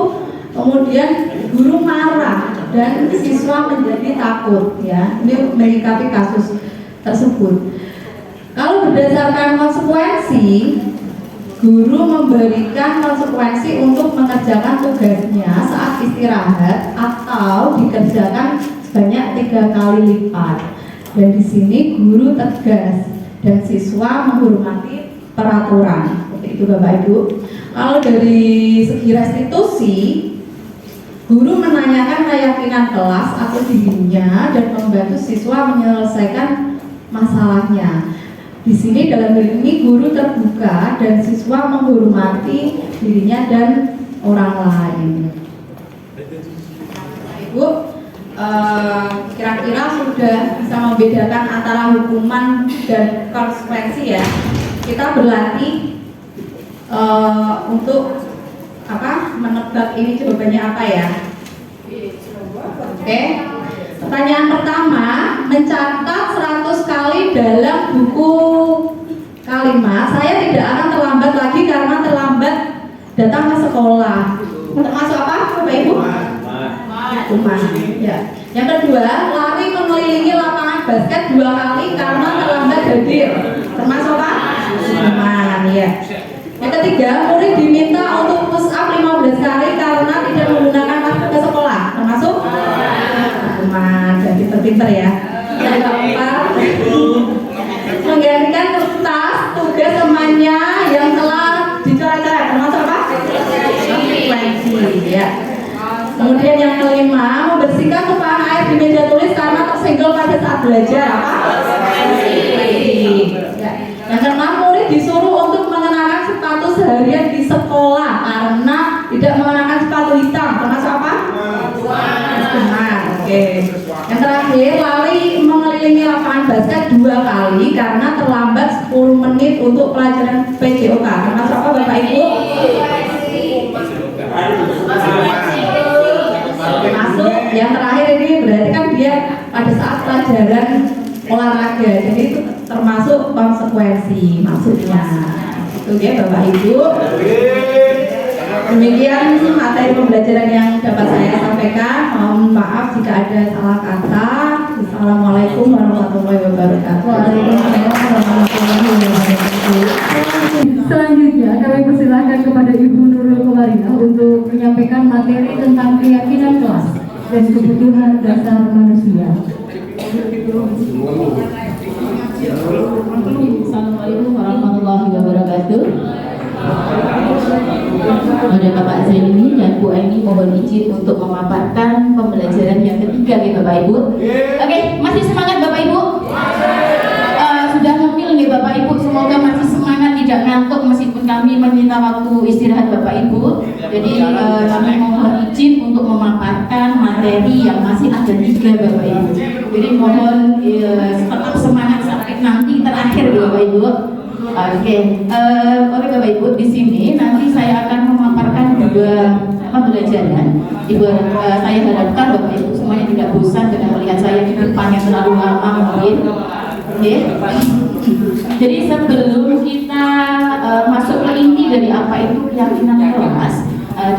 kemudian guru marah dan siswa menjadi takut, ya. Ini menyikapi kasus tersebut. Kalau berdasarkan konsekuensi guru memberikan konsekuensi untuk mengerjakan tugasnya saat istirahat atau dikerjakan sebanyak 3 kali lipat. Dan di sini guru tegas dan siswa menghormati peraturan. Seperti itu Bapak Ibu. Kalau dari segi restitusi, guru menanyakan keyakinan kelas atau dirinya dan membantu siswa menyelesaikan masalahnya. Di sini dalam hal ini guru terbuka dan siswa menghormati dirinya dan orang lain. Ibu, kira-kira sudah bisa membedakan antara hukuman dan konsekuensi ya. Kita berlatih untuk menebak ini jawabannya apa ya. Oke. Pertanyaan pertama, mencatat 100 kali dalam buku kalimat saya tidak akan terlambat lagi karena terlambat datang ke sekolah. Termasuk apa Bapak Ibu? Hukuman. Ya. Yang kedua, lari mengelilingi lapangan basket 2 kali karena terlambat hadir. Termasuk apa? Hukuman. Ya. Yang ketiga, murid diminta untuk push up 15 kali karena tidak menggunakan masker ke sekolah. Termasuk hukuman. Dan pinter-pinter ya. Yang keempat, menggantikan kertas tugas temannya yang telah dicoret-coret. Termasuk apa? Konsekuensi. Ya. Kemudian yang kelima, membersihkan tumpahan air di meja tulis karena tersenggol pada saat belajar. Apa? Ya. Yang keenam, murid disuruh untuk mengenakan sepatu seharian di sekolah karena tidak mengenakan sepatu hitam. Termasuk apa? Hukuman. Oke. Yang terakhir, lari mengelilingi lapangan basket 2 kali karena terlambat 10 menit untuk pelajaran PJOK. Termasuk apa Bapak Ibu? Masuk. Yang terakhir ini berarti kan dia pada saat pelajaran olahraga, jadi itu termasuk konsekuensi maksudnya. Itu ya Bapak Ibu. Demikian materi pembelajaran yang dapat saya sampaikan. Mohon maaf jika ada salah kata. Assalamualaikum warahmatullahi wabarakatuh. Waalaikumsalam warahmatullahi wabarakatuh. Selanjutnya kami persilakan kepada Ibu Nurul Komarina untuk menyampaikan materi tentang keyakinan kelas dan kebutuhan dasar manusia. Assalamualaikum warahmatullahi wabarakatuh. Pada Bapak Zaini dan Bu Aini mohon izin untuk memaparkan pembelajaran yang ketiga ya Bapak Ibu. Oke, masih semangat Bapak Ibu? Sudah ngemil nih Bapak Ibu, semoga masih semangat, tidak ngantuk meskipun kami meminta waktu istirahat Bapak Ibu. Jadi kami mohon izin untuk memaparkan materi yang masih ada 3 Bapak Ibu. Jadi mohon tetap semangat sampai nanti terakhir Bapak Ibu. Oke, oleh Bapak Ibu di sini nanti saya akan memaparkan 2 pembelajaran. Saya harapkan Bapak Ibu semuanya tidak bosan dengan melihat saya di depan yang terlalu lama mungkin. Oke. Jadi sebelum kita masuk ke inti dari apa itu keyakinan kelas,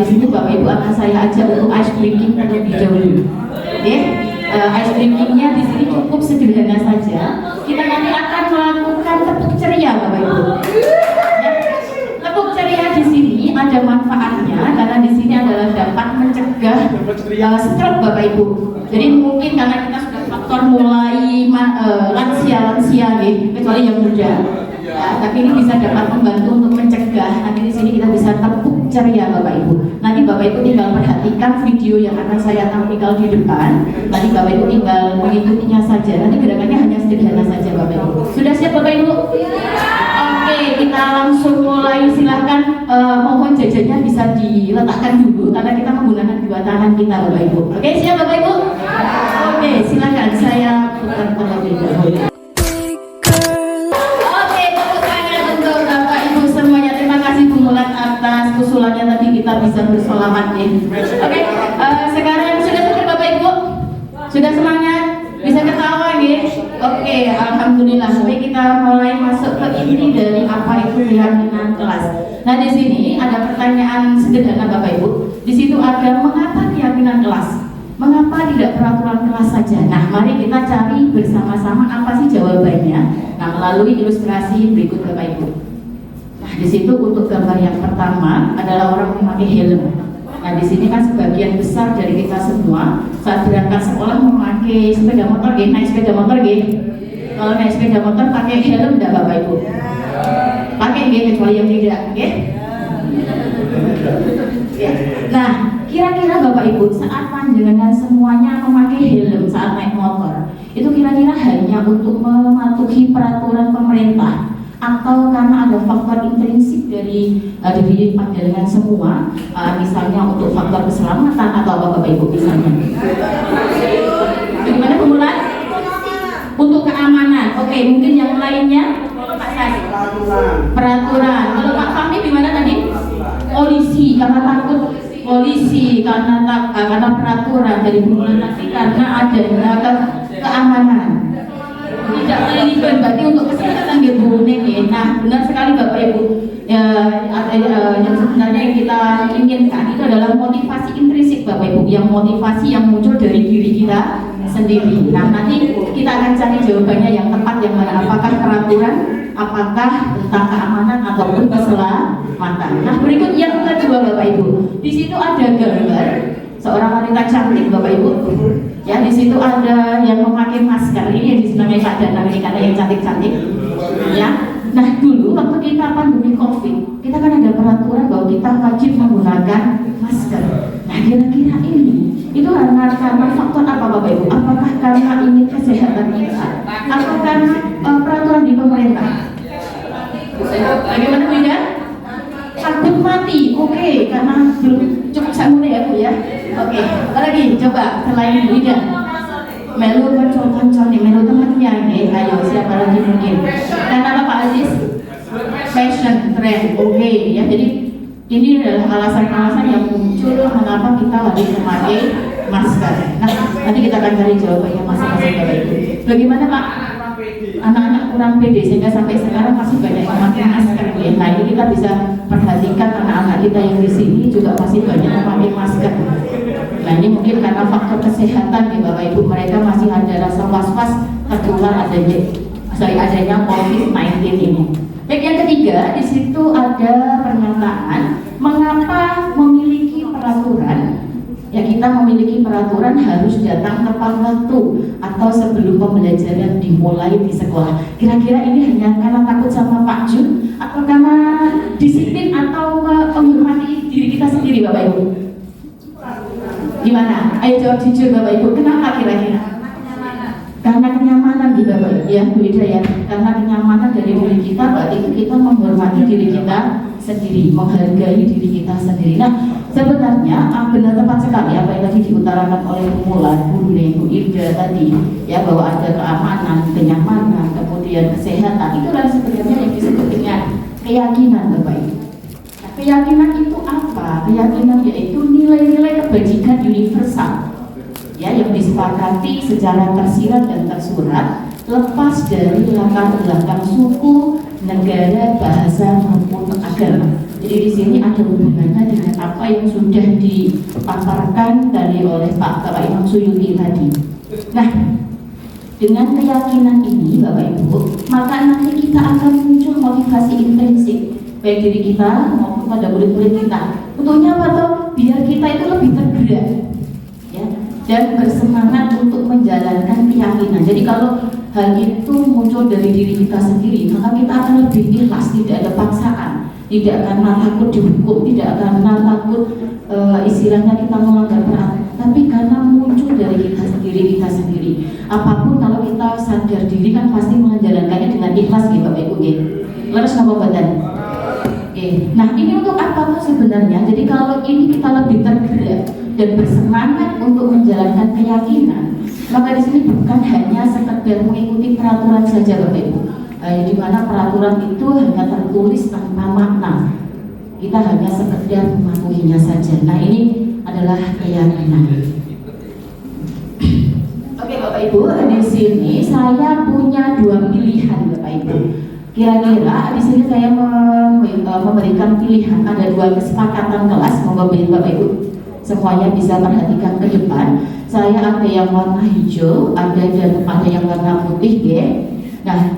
di sini Bapak Ibu akan saya ajak untuk ice breaking terlebih dahulu. Oke. Ice breakingnya di sini cukup sederhana saja. Kita nanti akan melakukan tepuk ceria Bapak Ibu. Ya. Tepuk ceria di sini ada manfaatnya karena di sini adalah dapat mencegah stroke Bapak Ibu. Jadi mungkin karena kita sudah faktor mulai lansia nih, kecuali yang muda. Tapi ini bisa dapat membantu untuk mencegah. Nanti di sini kita bisa tepuk ceria Bapak Ibu. Nanti Bapak Ibu tinggal perhatikan video yang akan saya tampilkan di depan. Nanti Bapak Ibu tinggal mengikutinya saja. Nanti gerakannya hanya sederhana saja Bapak Ibu. Sudah siap Bapak Ibu? Oke, kita langsung mulai. Silahkan mohon jajannya bisa diletakkan dulu karena kita menggunakan 2 tangan kita Bapak Ibu. Oke, siap Bapak Ibu? Oke, silakan saya putar terlebih dahulu. Atas usulannya tadi kita bisa bersolawat ya. Oke, sekarang sudah seger Bapak Ibu? Sudah semangat? Bisa ketawa ya? Oke, alhamdulillah. Mari kita mulai masuk ke inti dari apa itu keyakinan kelas. Nah di sini ada pertanyaan sederhana Bapak Ibu. Di situ ada mengapa keyakinan kelas? Mengapa tidak peraturan kelas saja? Nah, mari kita cari bersama-sama apa sih jawabannya. Nah, melalui ilustrasi berikut Bapak Ibu. Nah, Di situ untuk gambar yang pertama adalah orang memakai helm. Nah, di sini kan sebagian besar dari kita semua saat berangkat sekolah memakai sepeda motor, naik sepeda motor, Kalau naik sepeda motor pakai helm enggak Bapak Ibu? Pakai kecuali yang tidak, Ya. Nah, kira-kira Bapak Ibu saat panjenengan semuanya memakai helm saat naik motor, itu kira-kira hanya untuk mematuhi peraturan pemerintah atau karena ada faktor intrinsik dari diri panjenengan semua, misalnya untuk faktor keselamatan atau apa Bapak Ibu misalnya? Bagaimana pemulaan? Untuk keamanan. Oke, mungkin yang lainnya Pak Sas. Peraturan. Kalau Pak Fahmi gimana tadi? Polisi karena takut, karena peraturan dari pemulaan nanti karena adanya keamanan. Tidak relevan berarti untuk kesehatan gitu. Nah, benar sekali Bapak Ibu. Yang sebenarnya yang kita inginkan itu adalah motivasi intrinsik Bapak Ibu, yang motivasi yang muncul dari diri kita sendiri. Nah, nanti kita akan cari jawabannya yang tepat yang mana, apakah peraturan, apakah tentang keamanan ataupun keselamatan. Nah, berikut yang kedua Bapak Ibu. Di situ ada gambar seorang wanita cantik Bapak Ibu. Ya, di situ ada yang memakai masker. Ini yang disenangi Pak Danang ini karena yang cantik-cantik. Ya. Nah, dulu waktu kita pandemi Covid, kita kan ada peraturan bahwa kita wajib menggunakan masker. Nah, kira-kira ini itu karena faktor apa Bapak Ibu? Apakah karena ingin kesehatan kita atau karena peraturan di pemerintah? Bagaimana Bu Ida? Takut mati, oke, karena belum cukup sanggup ya Bu ya. Oke, apa lagi? Coba selain Bu Ida. Melu konco-konco nih, melu temannya nih. Ayo siapa lagi mungkin? Dan apa Pak Aziz? Fashion trend, oke ya. Jadi ini adalah alasan-alasan yang muncul mengapa kita wajib memakai masker. Nah, nanti kita akan cari jawabannya masing-masing Bapak Ibu. Bagaimana Pak? Anak-anak kurang pede sehingga sampai sekarang masih banyak yang memakai masker. Nah, ini kita bisa perhatikan anak-anak kita yang di sini juga masih banyak memakai masker. Nah, ini mungkin karena faktor kesehatan ya Bapak Ibu, mereka masih ada rasa was-was tertular adanya COVID-19 ini. Baik, yang ketiga di situ ada pernyataan mengapa memiliki peraturan. Ya, kita memiliki peraturan harus datang tepat waktu atau sebelum pembelajaran dimulai di sekolah. Kira-kira ini hanya karena takut sama Pak Jun atau karena disiplin atau menghormati diri kita sendiri Bapak Ibu? Gimana? Ayo jawab jujur Bapak Ibu. Kenapa kira-kira? Karena kenyamanan di Bapak Ibu ya, Bu Ida ya. Karena kenyamanan dari diri kita, berarti itu kita menghormati diri kita sendiri, menghargai diri kita sendiri. Nah, sebenarnya benar tepat sekali apa yang tadi diutarakan oleh Bu Mulan, Bu Neng, Bu Ida tadi ya, bahwa ada keamanan, kenyamanan, kemudian kesehatan. Itulah sebenarnya yang disebut dengan keyakinan Bapak Ibu. Nah, keyakinan itu apa? Keyakinan yaitu nilai-nilai kebajikan universal ya, yang disepakati secara tersirat dan tersurat, lepas dari latar belakang suku, negara, bahasa maupun agama. Jadi di sini ada hubungannya dengan apa yang sudah dipaparkan oleh Bapak Imam Suyuti tadi. Nah, dengan keyakinan ini Bapak Ibu, maka nanti kita akan muncul motivasi intrinsik baik diri kita maupun pada murid-murid kita. Untuknya apa toh? Biar kita itu lebih tergerak ya, dan bersemangat untuk menjalankan keyakinan. Jadi kalau hal itu muncul dari diri kita sendiri, maka kita akan lebih ikhlas, tidak ada paksaan, tidak karena takut dihukum, tidak karena takut istilahnya kita melanggar peraturan, tapi karena muncul dari kita sendiri. Apapun kalau kita sadar diri kan pasti menjalankannya dengan ikhlas gitu Bapak Ibu. Leres napa badan? Nah, ini untuk apa tuh sebenarnya? Jadi kalau ini kita lebih tergerak dan bersemangat untuk menjalankan keyakinan, maka di sini bukan hanya sekedar mengikuti peraturan saja Bapak Ibu, di mana peraturan itu hanya tertulis tanpa makna, kita hanya sekedar mematuhinya saja. Nah, ini adalah keyakinan. Oke Bapak Ibu, di sini saya punya dua pilihan Bapak Ibu. Kira-kira di sini saya memberikan pilihan, ada dua kesepakatan kelas, semoga Bapak Ibu semuanya bisa perhatikan ke depan. Saya ada yang warna hijau, ada yang warna putih ya. Nah,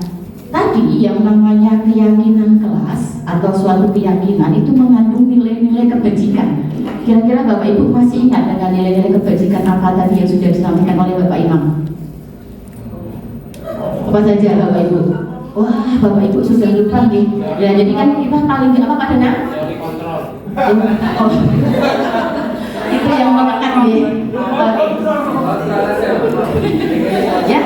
Tadi yang namanya keyakinan kelas atau suatu keyakinan itu mengandung nilai-nilai kebajikan. Kira-kira Bapak Ibu masih ingat dengan nilai-nilai kebajikan apa tadi yang sudah disampaikan oleh Bapak Imam? Apa saja Bapak Ibu? Wah, Bapak Ibu sudah lupa nih. Ya, jadi kan kita paling apa Pak Dana? Teori kontrol. Oh. Itu yang melekat nih. Ya,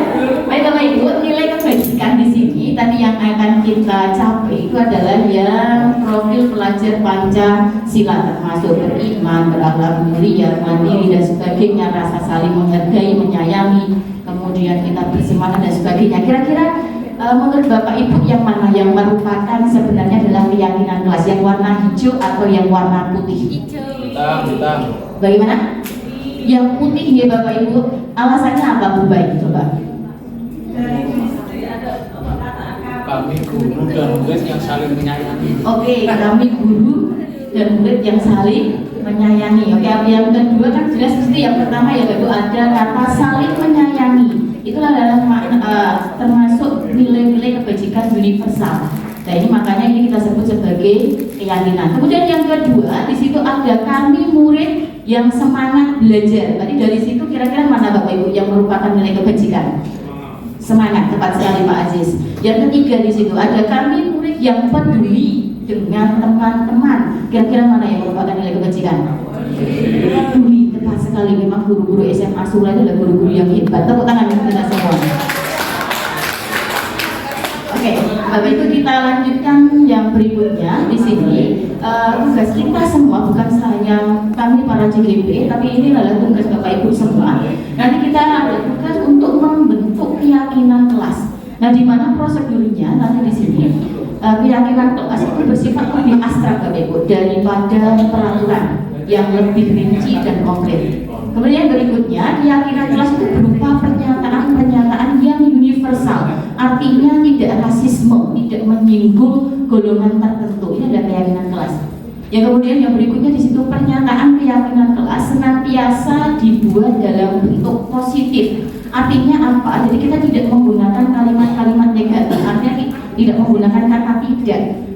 baik Bapak Ibu, nilai kebajikan di sini tadi yang akan kita capai itu adalah yang profil pelajar Pancasila, termasuk beriman, berakhlak mulia, mandiri dan sebagainya, rasa saling menghargai, menyayangi, kemudian kita bersemangat dan sebagainya. Kira-kira menurut Bapak Ibu yang mana yang merupakan sebenarnya adalah keyakinan kelas, yang warna hijau atau yang warna putih? Hitam. Bagaimana? Yang putih ya Bapak Ibu, alasannya apa Bu Baik? Coba. Kami guru dan murid yang saling menyayangi. Oke, kami guru dan murid yang saling menyayangi. Oke, yang kedua kan jelas pasti yang pertama ya Bapak Ibu ada kata saling menyayangi. Itulah adalah termasuk nilai-nilai kebajikan universal. Nah ini makanya ini kita sebut sebagai keyakinan. Kemudian yang kedua di situ ada kami murid yang semangat belajar. Tadi dari situ kira-kira mana Bapak Ibu yang merupakan nilai kebajikan? Semangat, tepat sekali Pak Aziz. Yang ketiga di situ ada kami murid yang peduli dengan teman-teman. Kira-kira mana yang merupakan nilai kebajikan? Peduli, tepat sekali. Memang guru-guru SMA Sula itu adalah guru-guru yang hebat. Tepuk tangan untuk kita semua. Oke, Bapak Ibu kita lanjutkan yang berikutnya di sini. Tugas kita semua bukan saya kami para CGP, tapi ini adalah tugas Bapak Ibu semua. Nanti kita ada tugas untuk membentuk keyakinan kelas. Nah, di mana prosedurnya nanti di sini keyakinan kelas itu bersifat lebih abstrak Bapak Ibu daripada peraturan yang lebih rinci dan konkret. Kemudian berikutnya keyakinan kelas itu berupa pernyataan-pernyataan yang universal, artinya tidak rasisme, tidak menyinggung golongan tertentu. Ini adalah keyakinan kelas. Yang kemudian yang berikutnya di situ pernyataan keyakinan kelas senantiasa dibuat dalam bentuk positif. Artinya apa? Jadi kita tidak menggunakan kalimat-kalimat negatif, artinya tidak menggunakan kata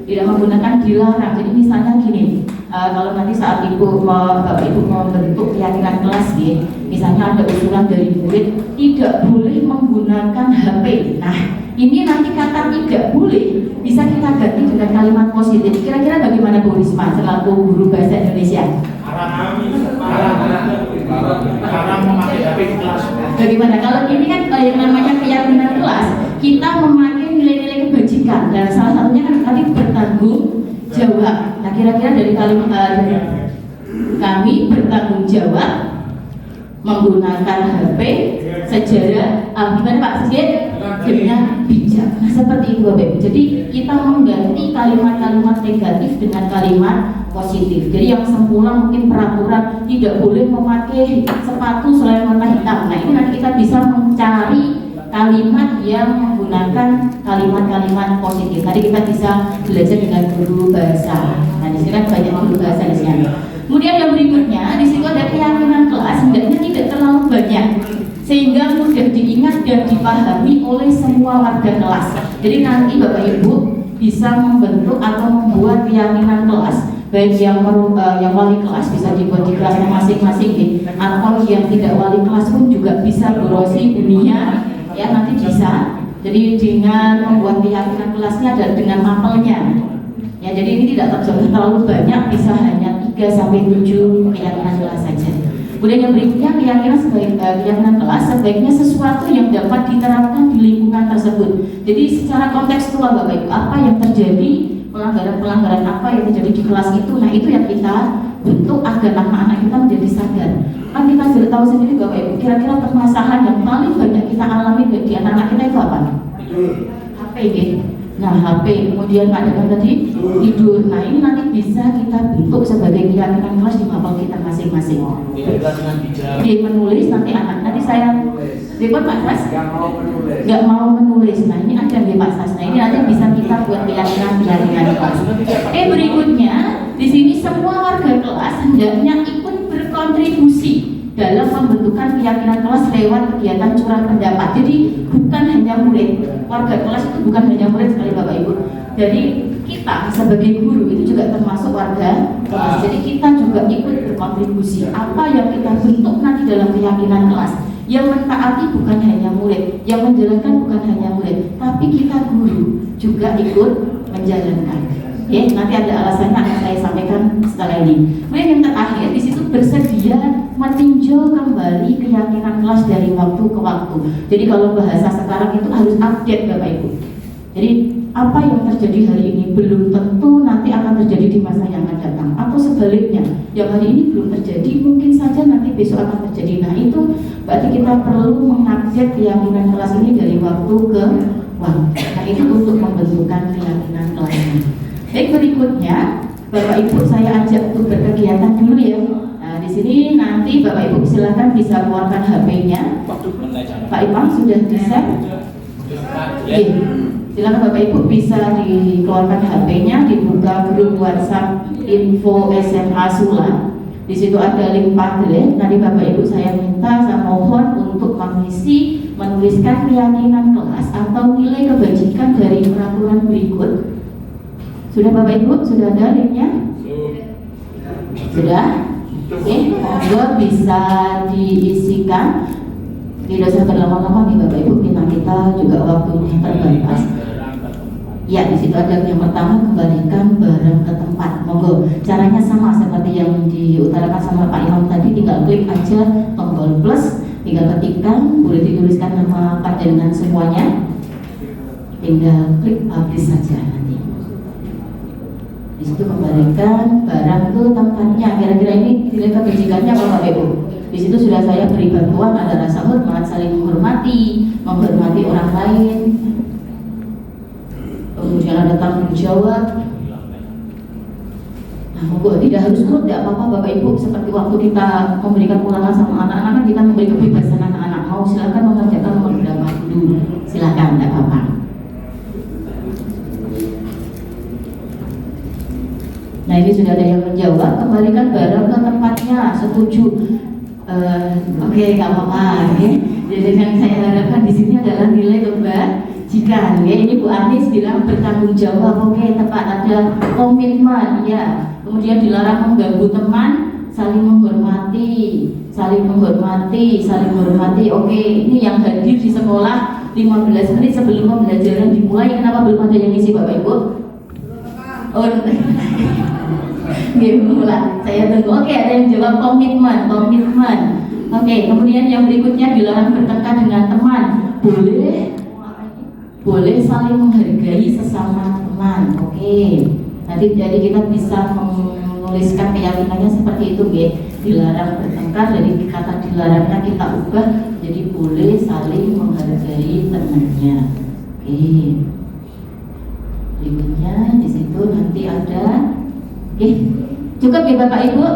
tidak menggunakan dilarang. Jadi misalnya gini, kalau nanti saat Bapak Ibu membentuk keyakinan kelas nih, misalnya ada usulan dari murid tidak boleh menggunakan HP. Nah, ini nanti kata tidak boleh bisa kita ganti dengan kalimat positif. Kira-kira bagaimana Bu Risma selaku guru bahasa Indonesia? Karena memakai HP di kelas. Bagaimana? Kalau ini kan yang namanya keyakinan kelas, kita memakai nilai-nilai kebajikan. Dan salah satunya kan tadi bertanggung jawab. Nah, kira-kira dari kalimat kami bertanggung jawab menggunakan HP secara gimana Pak Sigit? Dengan bijak. Nah, seperti itu Bapak Ibu. Jadi kita mengganti kalimat-kalimat negatif dengan kalimat positif. Jadi yang semula mungkin peraturan tidak boleh memakai sepatu selain warna hitam. Nah, ini nanti kita bisa mencari kalimat yang menggunakan kalimat-kalimat positif. Tadi kita bisa belajar dengan guru bahasa. Nah, di sini kan banyak guru bahasa di sini. Kemudian yang berikutnya di situ ada keyakinan kelas, hendaknya tidak terlalu banyak sehingga mudah diingat dan dipahami oleh semua warga kelas. Jadi nanti Bapak Ibu bisa membentuk atau membuat keyakinan kelas, baik yang wali kelas bisa dibuat di kelasnya masing-masing, atau yang tidak wali kelas pun juga bisa berosi dunia, ya nanti bisa. Jadi dengan membuat keyakinan kelasnya dan dengan mapelnya. Ya, jadi ini tidak terlalu banyak, bisa hanya 3-7 keyakinan kelas saja. Kemudian yang berikutnya keyakinan kelas sebaiknya sesuatu yang dapat diterapkan di lingkungan tersebut. Jadi secara kontekstual Bapak Ibu, apa yang terjadi, pelanggaran apa yang terjadi di kelas itu, nah itu yang kita bentuk agar anak-anak kita menjadi sadar. Kan kita sudah tahu sendiri Bapak Ibu, kira-kira permasalahan yang paling banyak kita alami di anak-anak kita itu apa? HP gitu. Nah, HP, kemudian ada yang tadi tidur. Nah, ini nanti bisa kita bentuk sebagai keyakinan kelas di mapel kita masing-masing. Dia menulis nanti nanti saya report Pak Sas nggak mau menulis. Nah, ini ada di Pak Sas. Nah, ini nanti bisa kita buat keyakinan kelas. Berikutnya di sini semua warga kelas hendaknya ikut berkontribusi dalam pembentukan keyakinan kelas lewat kegiatan curah pendapat. Jadi bukan hanya murid, warga kelas itu bukan hanya murid sekali Bapak Ibu. Jadi kita sebagai guru itu juga termasuk warga kelas. Jadi kita juga ikut berkontribusi. Apa yang kita bentuk nanti dalam keyakinan kelas, yang mentaati bukan hanya murid, yang menjalankan bukan hanya murid, tapi kita guru juga ikut menjalankan. Oke, nanti ada alasannya akan saya sampaikan setelah ini. Kemudian yang terakhir di situ bersedia meninjau kembali keyakinan kelas dari waktu ke waktu. Jadi kalau bahasa sekarang itu harus update Bapak Ibu. Jadi apa yang terjadi hari ini belum tentu nanti akan terjadi di masa yang akan datang, atau sebaliknya yang hari ini belum terjadi mungkin saja nanti besok akan terjadi. Nah itu berarti kita perlu mengupdate keyakinan kelas ini dari waktu ke waktu. Nah itu untuk pembentukan keyakinan kelas ini. Baik, berikutnya Bapak Ibu saya ajak untuk berkegiatan dulu ya. Nah di sini nanti Bapak Ibu silakan bisa keluarkan HP-nya. Pak Imam sudah bisa? Silakan Bapak Ibu bisa dikeluarkan HP-nya, dibuka grup WhatsApp info SMA Sula. Di situ ada link Padlet. Nanti Bapak Ibu saya mohon untuk menuliskan keyakinan kelas atau nilai kebajikan dari peraturan berikut. Sudah Bapak Ibu, sudah ada linknya? Sudah? Oke, monggo bisa diisikan. Tidak usah berlama-lama nih Bapak Ibu, kita juga waktunya terbatas. Ya, di situ ada yang pertama, kembalikan barang ke tempat. Monggo, caranya sama seperti yang diutarakan sama Pak Imam tadi, tinggal klik aja tombol plus, tinggal ketikkan, boleh dituliskan nama panjenengan semuanya, tinggal klik publish saja nanti. Di situ kembalikan barang ke tempatnya. Kira-kira ini nilai kebajikannya apa Bapak Ibu? Di situ sudah saya beri bantuan, ada rasa hormat, saling menghormati orang lain. Kemudian ada tanggung jawab. Nah, monggo tidak harus nurut, tidak apa-apa Bapak Ibu. Seperti waktu kita memberikan ulangan sama anak-anak, kita memberi kebebasan anak-anak. Mau silakan mengerjakan nomor berapa dulu, silakan, tidak apa-apa. Nah ini sudah ada yang menjawab, kembalikan barang ke tempatnya, setuju. Oke, nggak apa-apa. Jadi yang saya harapkan di sini adalah nilai kebajikan. Ya, ini Bu Anis bilang bertanggung jawab. Oke, tepat, ada komitmen. Ya, kemudian dilarang mengganggu teman, saling menghormati. Oke, ini yang hadir di sekolah 15 menit sebelum pembelajaran dimulai. Kenapa belum ada yang isi Bapak Ibu? Oh, saya tunggu. Oke, ada yang jawab komitmen. Oke, kemudian yang berikutnya dilarang bertengkar dengan teman. Boleh saling menghargai sesama teman. Oke, nanti jadi kita bisa menuliskan keyakinannya seperti itu, ya. Dilarang bertengkar, jadi kata dilarangnya kita ubah jadi boleh saling menghargai temannya. Oke. Berikutnya di situ nanti ada. Oke, cukup ya Bapak Ibu.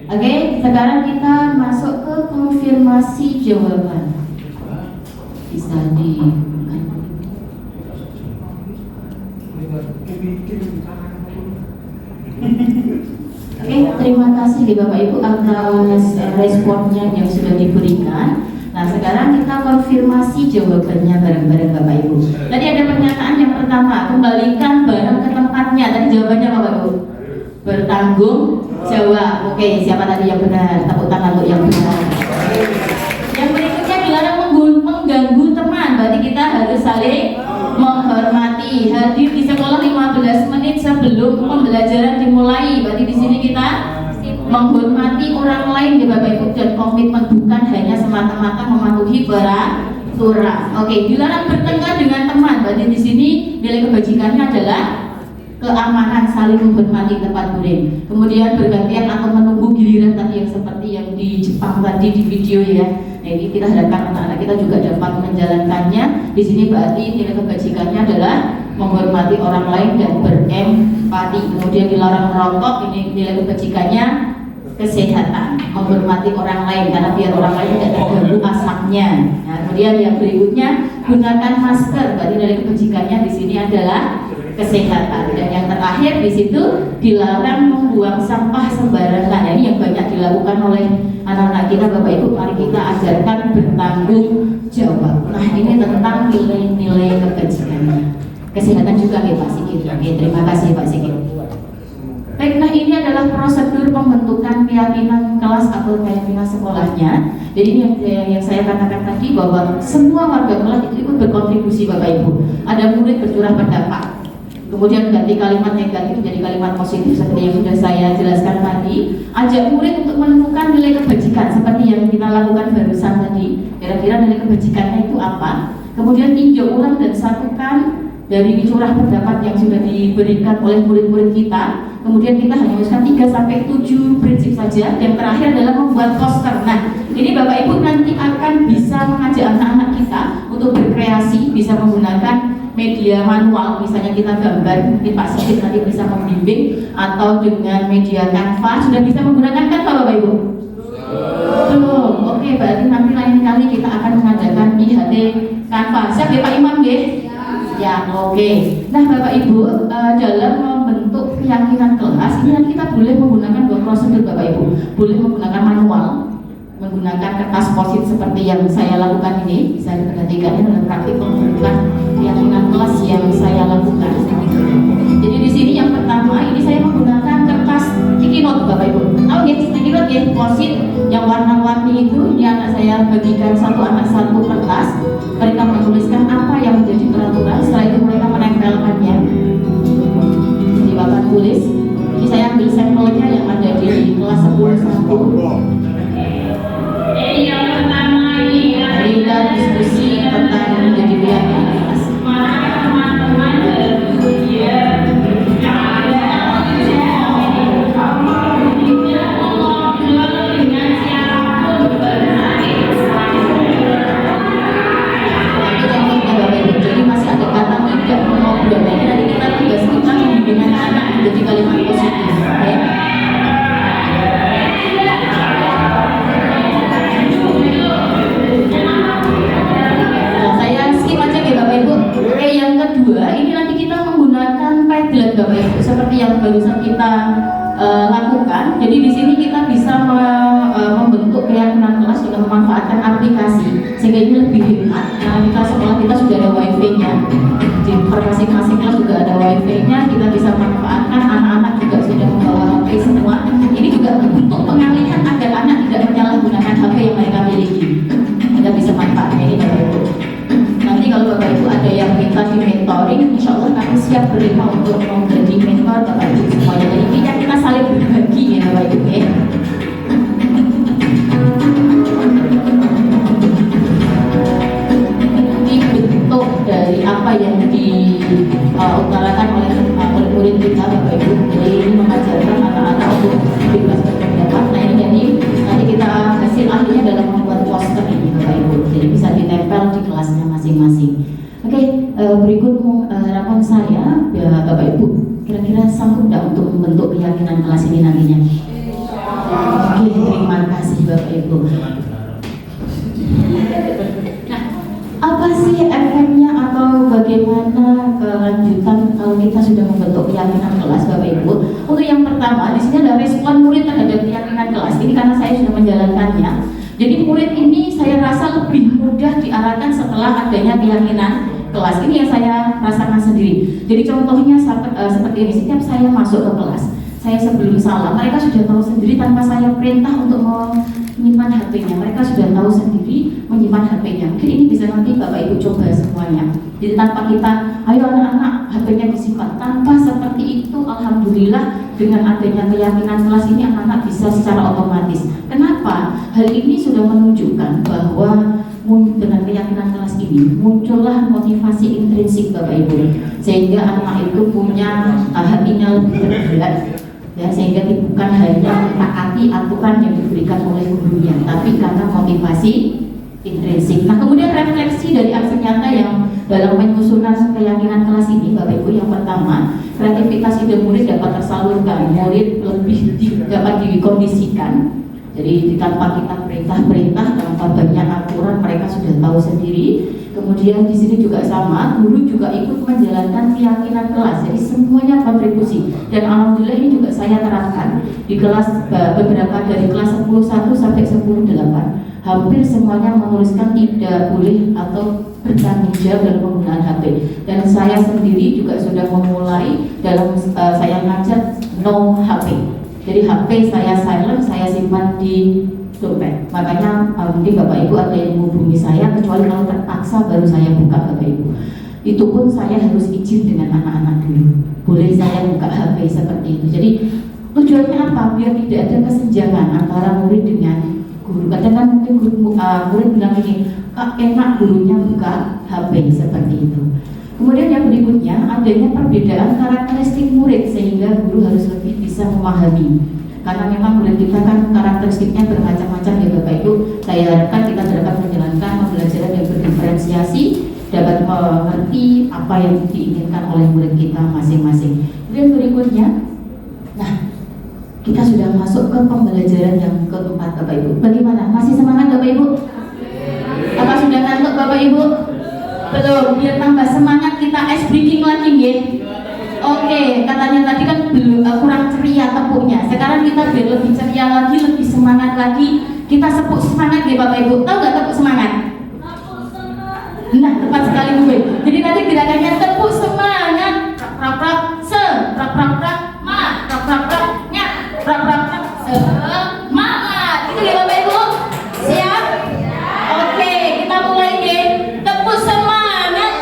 Oke, sekarang kita masuk ke konfirmasi jawaban. Bisa di. Oke, terima kasih ya Bapak Ibu atas responnya yang sudah diberikan. Nah, sekarang kita konfirmasi jawabannya bareng-bareng Bapak Ibu. Tadi ada pernyataan yang pertama, kembalikan barang ke tempatnya. Tadi jawabannya apa Bapak Ibu? Bertanggung jawab. Oke, siapa tadi yang benar? Tepuk tangan untuk yang benar. Yang berikutnya dilarang mengganggu teman. Berarti kita harus saling menghormati. Hadir di sekolah 15 menit sebelum pembelajaran dimulai. Berarti di sini kita menghormati orang lain ya Bapak Ibu, dan komitmen bukan hanya semata-mata mematuhi peraturan. Oke, dilarang bertengkar dengan teman. Berarti di sini nilai kebajikannya adalah keamanan, saling menghormati tempat murid. Kemudian bergantian atau menunggu giliran tadi yang seperti yang di Jepang tadi di video ya. Nah, ini kita harapkan anak-anak kita juga dapat menjalankannya. Di sini berarti nilai kebajikannya adalah menghormati orang lain dan berempati. Kemudian dilarang merokok, ini nilai kebajikannya kesehatan, menghormati orang lain karena biar orang lain tidak terganggu asapnya. Nah, kemudian yang berikutnya gunakan masker. Berarti nilai kebajikannya di sini adalah kesehatan. Dan yang terakhir di situ dilarang membuang sampah sembarangan. Ini yang banyak dilarang dilakukan oleh anak-anak kita, Bapak Ibu, mari kita ajarkan bertanggung jawab. Nah, ini tentang nilai-nilai kebajikannya. Kesehatan juga ya Pak Sigit. Oke, terima kasih Pak Sigit. Baik, nah ini adalah prosedur pembentukan keyakinan kelas atau keyakinan sekolahnya. Jadi ini yang saya katakan tadi bahwa semua warga kelas itu ikut berkontribusi Bapak Ibu. Ada murid bercurah pendapat, kemudian ganti kalimat negatif menjadi kalimat positif seperti yang sudah saya jelaskan tadi. Ajak murid untuk menemukan nilai kebajikan seperti yang kita lakukan barusan tadi. Kira-kira nilai kebajikannya itu apa? Kemudian tinjau ulang dan satukan dari curah pendapat yang sudah diberikan oleh murid-murid kita. Kemudian kita hanya menuliskan 3-7 prinsip saja. Yang terakhir adalah membuat poster. Nah, ini Bapak Ibu nanti akan bisa mengajak anak-anak kita untuk berkreasi, bisa menggunakan media manual, misalnya kita gambar, mungkin Pak Sigit nanti bisa membimbing, atau dengan media Canva. Sudah bisa menggunakan Canva Bapak Ibu? Belum. Oke, berarti nanti lain kali kita akan mengadakan IHT Canva. Siap ya Pak Imam ya? Ya, oke. Nah Bapak Ibu, dalam membentuk keyakinan kelas ini nanti kita boleh menggunakan dua prosedur Bapak Ibu. Boleh menggunakan manual, menggunakan kertas posit seperti yang saya lakukan ini. Bisa diperhatikan ini adalah praktik pembentukan keyakinan kelas yang saya lakukan. Jadi di sini yang pertama ini saya menggunakan kertas sticky note Bapak Ibu. Tahu ya sticky note ya, posit yang warna-warni itu. Ini anak saya bagikan satu anak satu kertas. Mereka menuliskan apa yang menjadi peraturan. Setelah itu mereka menempelkannya. Jadi Bapak tulis. Ini saya ambil sampelnya yang ada di kelas 10 1. Yang pertama ini Kita diskusi tentang menjadi keyakinan kelas. maka teman-teman bersedia yang ada tidak mengobrol dengan siapapun berarti. Jadi masih ada kata tidak mengobrol. Ini nanti kita tugas kita membimbing anak-anak menjadi kalimat positif. Ya. Nah, saya skip aja ya Bapak Ibu. Oke, yang kedua ini nanti kita menggunakan Padlet Bapak Ibu seperti yang barusan kita lakukan. Jadi di sini kita bisa membentuk keyakinan kelas dengan memanfaatkan aplikasi sehingga ini lebih hemat. Karena kita sekolah kita sudah ada wifi-nya. Di masing-masing kelas juga ada wifi-nya. Kita bisa manfaatkan, anak-anak juga sudah membawa HP semua. Ini juga untuk pengalihan agar anak tidak menyalahgunakan HP yang mereka miliki. Kita bisa manfaatnya ini Bapak Ibu. Nanti kalau Bapak Ibu ada yang minta di mentoring, insya Allah kami siap berima untuk menjadi mentor Bapak Ibu semuanya. Jadi kita saling berbagi ya Bapak Ibu ya. Ini bentuk dari apa yang diutarakan oleh murid kita Bapak Ibu. Jadi ini mengajarkan anak-anak untuk bebas berpendapat. Nah ini jadi nanti kita hasil akhirnya dalam membuat poster ini Bapak Ibu. Jadi bisa ditempel di kelasnya masing-masing. Oke, berikut harapan saya ya Bapak Ibu. Kira-kira sanggup tidak untuk membentuk keyakinan kelas ini nantinya? Oke, terima kasih Bapak Ibu. Nah, apa sih efeknya atau bagaimana kelanjutan kalau kita sudah membentuk keyakinan kelas Bapak Ibu? Untuk yang pertama, di sini ada respon murid terhadap keyakinan kelas. Ini karena saya sudah menjalankannya. Jadi murid ini saya rasa lebih mudah diarahkan setelah adanya keyakinan kelas. Ini yang saya rasakan sendiri. Jadi contohnya seperti ini, setiap saya masuk ke kelas, saya sebelum salam, mereka sudah tahu sendiri tanpa saya perintah untuk menyimpan HP-nya. Mereka sudah tahu sendiri menyimpan HP-nya. Mungkin ini bisa nanti Bapak Ibu coba semuanya. Jadi tanpa kita, ayo anak-anak HP-nya disimpan. Tanpa seperti itu, alhamdulillah dengan adanya keyakinan kelas ini anak-anak bisa secara otomatis. Kenapa? Hal ini sudah menunjukkan bahwa dengan keyakinan kelas ini muncullah motivasi intrinsik Bapak Ibu, sehingga anak itu punya hatinya lebih tergerak ya, sehingga bukan hanya mentaati aturan yang diberikan oleh gurunya, tapi karena motivasi intrinsik. Nah kemudian refleksi dari aksi nyata yang dalam penyusunan keyakinan kelas ini Bapak Ibu, yang pertama kreativitas ide murid dapat tersalurkan, murid lebih dapat dikondisikan. Jadi tanpa kita perintah-perintah, tanpa banyak aturan, mereka sudah tahu sendiri. Kemudian di sini juga sama, guru juga ikut menjalankan keyakinan kelas. Jadi semuanya kontribusi. Dan alhamdulillah ini juga saya terapkan di kelas beberapa dari kelas 10.1 sampai 10.8. Hampir semuanya menuliskan tidak boleh atau bertanggung jawab dalam penggunaan HP. Dan saya sendiri juga sudah memulai dalam saya ngajar no HP. Jadi HP saya silent, saya simpan di dompet. Makanya mungkin Bapak Ibu ada yang menghubungi saya, kecuali kalau terpaksa baru saya buka Bapak Ibu. Itu pun saya harus izin dengan anak-anak dulu. Boleh saya buka HP seperti itu. Jadi tujuannya apa? Biar tidak ada kesenjangan antara murid dengan guru. Kadang kan mungkin murid bilang ini, Kak enak gurunya buka HP seperti itu. Kemudian yang berikutnya adanya perbedaan karakteristik murid sehingga guru harus lebih bisa memahami. Karena memang murid kita kan karakteristiknya bermacam-macam ya Bapak Ibu. Saya harapkan kita dapat menjalankan pembelajaran yang berdiferensiasi, dapat mengerti apa yang diinginkan oleh murid kita masing-masing. Kemudian berikutnya, nah kita sudah masuk ke pembelajaran yang keempat Bapak Ibu. Bagaimana? Masih semangat Bapak Ibu? Apa sudah ngantuk Bapak Ibu? Betul, biar tambah semangat kita ice breaking lagi ya. Oke, katanya tadi kan belum kurang ceria tepuknya. Sekarang kita biar lebih ceria lagi, lebih semangat lagi. Kita sepuk semangat ya Bapak Ibu. Tahu nggak tepuk semangat? Nah, tepat sekali gue. Jadi nanti gerakannya tepuk semangat. Prak-prak se, prak-prak ma, prak-prak nya, prak-prak semangat. Itu ya Bapak Ibu. Siap? Oke, kita mulai ya. Tepuk semangat.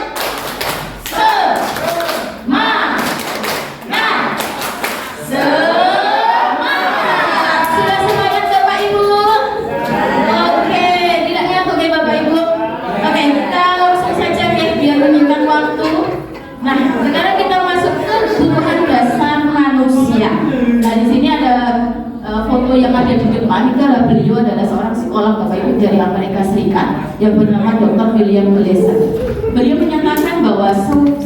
Yang ada di depan itu adalah beliau adalah seorang psikolog Bapak Ibu dari Amerika Serikat yang bernama Dr. William Glasser. Beliau menyatakan bahwa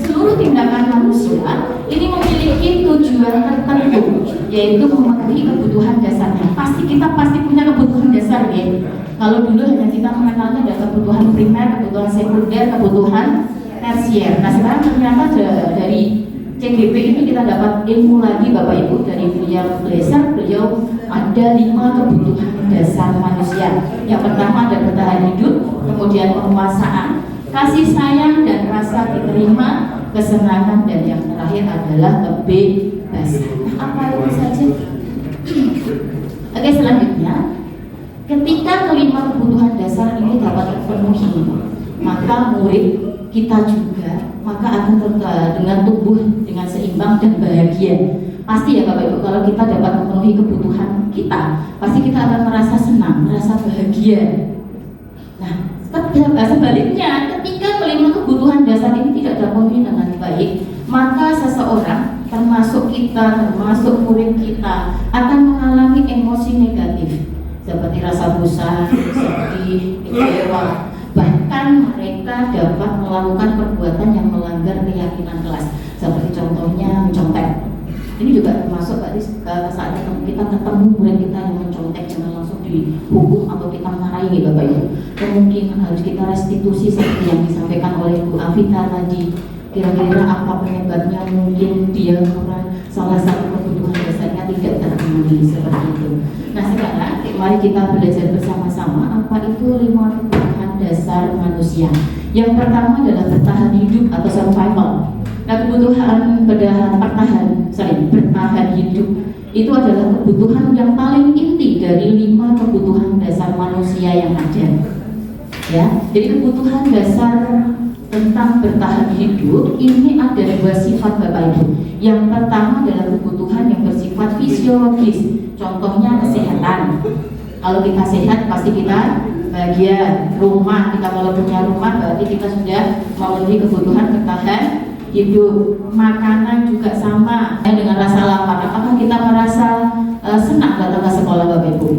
seluruh tindakan manusia ini memiliki tujuan tertentu, yaitu memenuhi kebutuhan dasarnya. Kita pasti punya kebutuhan dasar ya. Kalau dulu hanya kita mengenalnya ada kebutuhan primer, kebutuhan sekunder, kebutuhan tersier. Nah sekarang ternyata dari CGP itu kita dapat ilmu lagi Bapak Ibu dari William Glasser. Beliau ada 5 kebutuhan dasar manusia. Yang pertama ada bertahan hidup, kemudian penguasaan, kasih sayang dan rasa diterima, kesenangan, dan yang terakhir adalah kebebasan. Apa itu saja? Oke, selanjutnya, ketika kelima kebutuhan dasar ini dapat terpenuhi, maka murid kita juga akan dengan tumbuh dengan seimbang dan bahagia. Pasti ya Bapak Ibu, kalau kita dapat memenuhi kebutuhan kita, pasti kita akan merasa senang, merasa bahagia. Nah, sebaliknya, ketika kelima kebutuhan dasar ini tidak terpenuhi dengan baik, maka seseorang, termasuk kita, termasuk murid kita, akan mengalami emosi negatif seperti rasa bosan, sedih, kecewa. Bahkan mereka dapat melakukan perbuatan yang melanggar keyakinan kelas, seperti contohnya mencontek. Ini juga termasuk saat kita ketemu murid kita yang mencontek, jangan langsung dihukum atau kita marahi Bapak Ibu. Kemungkinan harus kita restitusi seperti yang disampaikan oleh Bu Afita tadi. Kira-kira apa penyebabnya? Mungkin dia kurang salah satu kebutuhan dasarnya tidak terpenuhi seperti itu. Nah sekarang mari kita belajar bersama-sama apa itu 5 kebutuhan dasar manusia. Yang pertama adalah bertahan hidup atau survival. Nah kebutuhan bertahan hidup itu adalah kebutuhan yang paling inti dari 5 kebutuhan dasar manusia yang ada. Ya, jadi kebutuhan dasar tentang bertahan hidup ini ada 2 sifat Bapak Ibu. Yang pertama adalah kebutuhan yang bersifat fisiologis, contohnya kesehatan. Kalau kita sehat pasti kita bahagia. Rumah, kita kalau punya rumah berarti kita sudah memenuhi kebutuhan bertahan hidup. Makanan juga sama. Dengan rasa lapar, apakah kita merasa senang datang ke sekolah Bapak Ibu?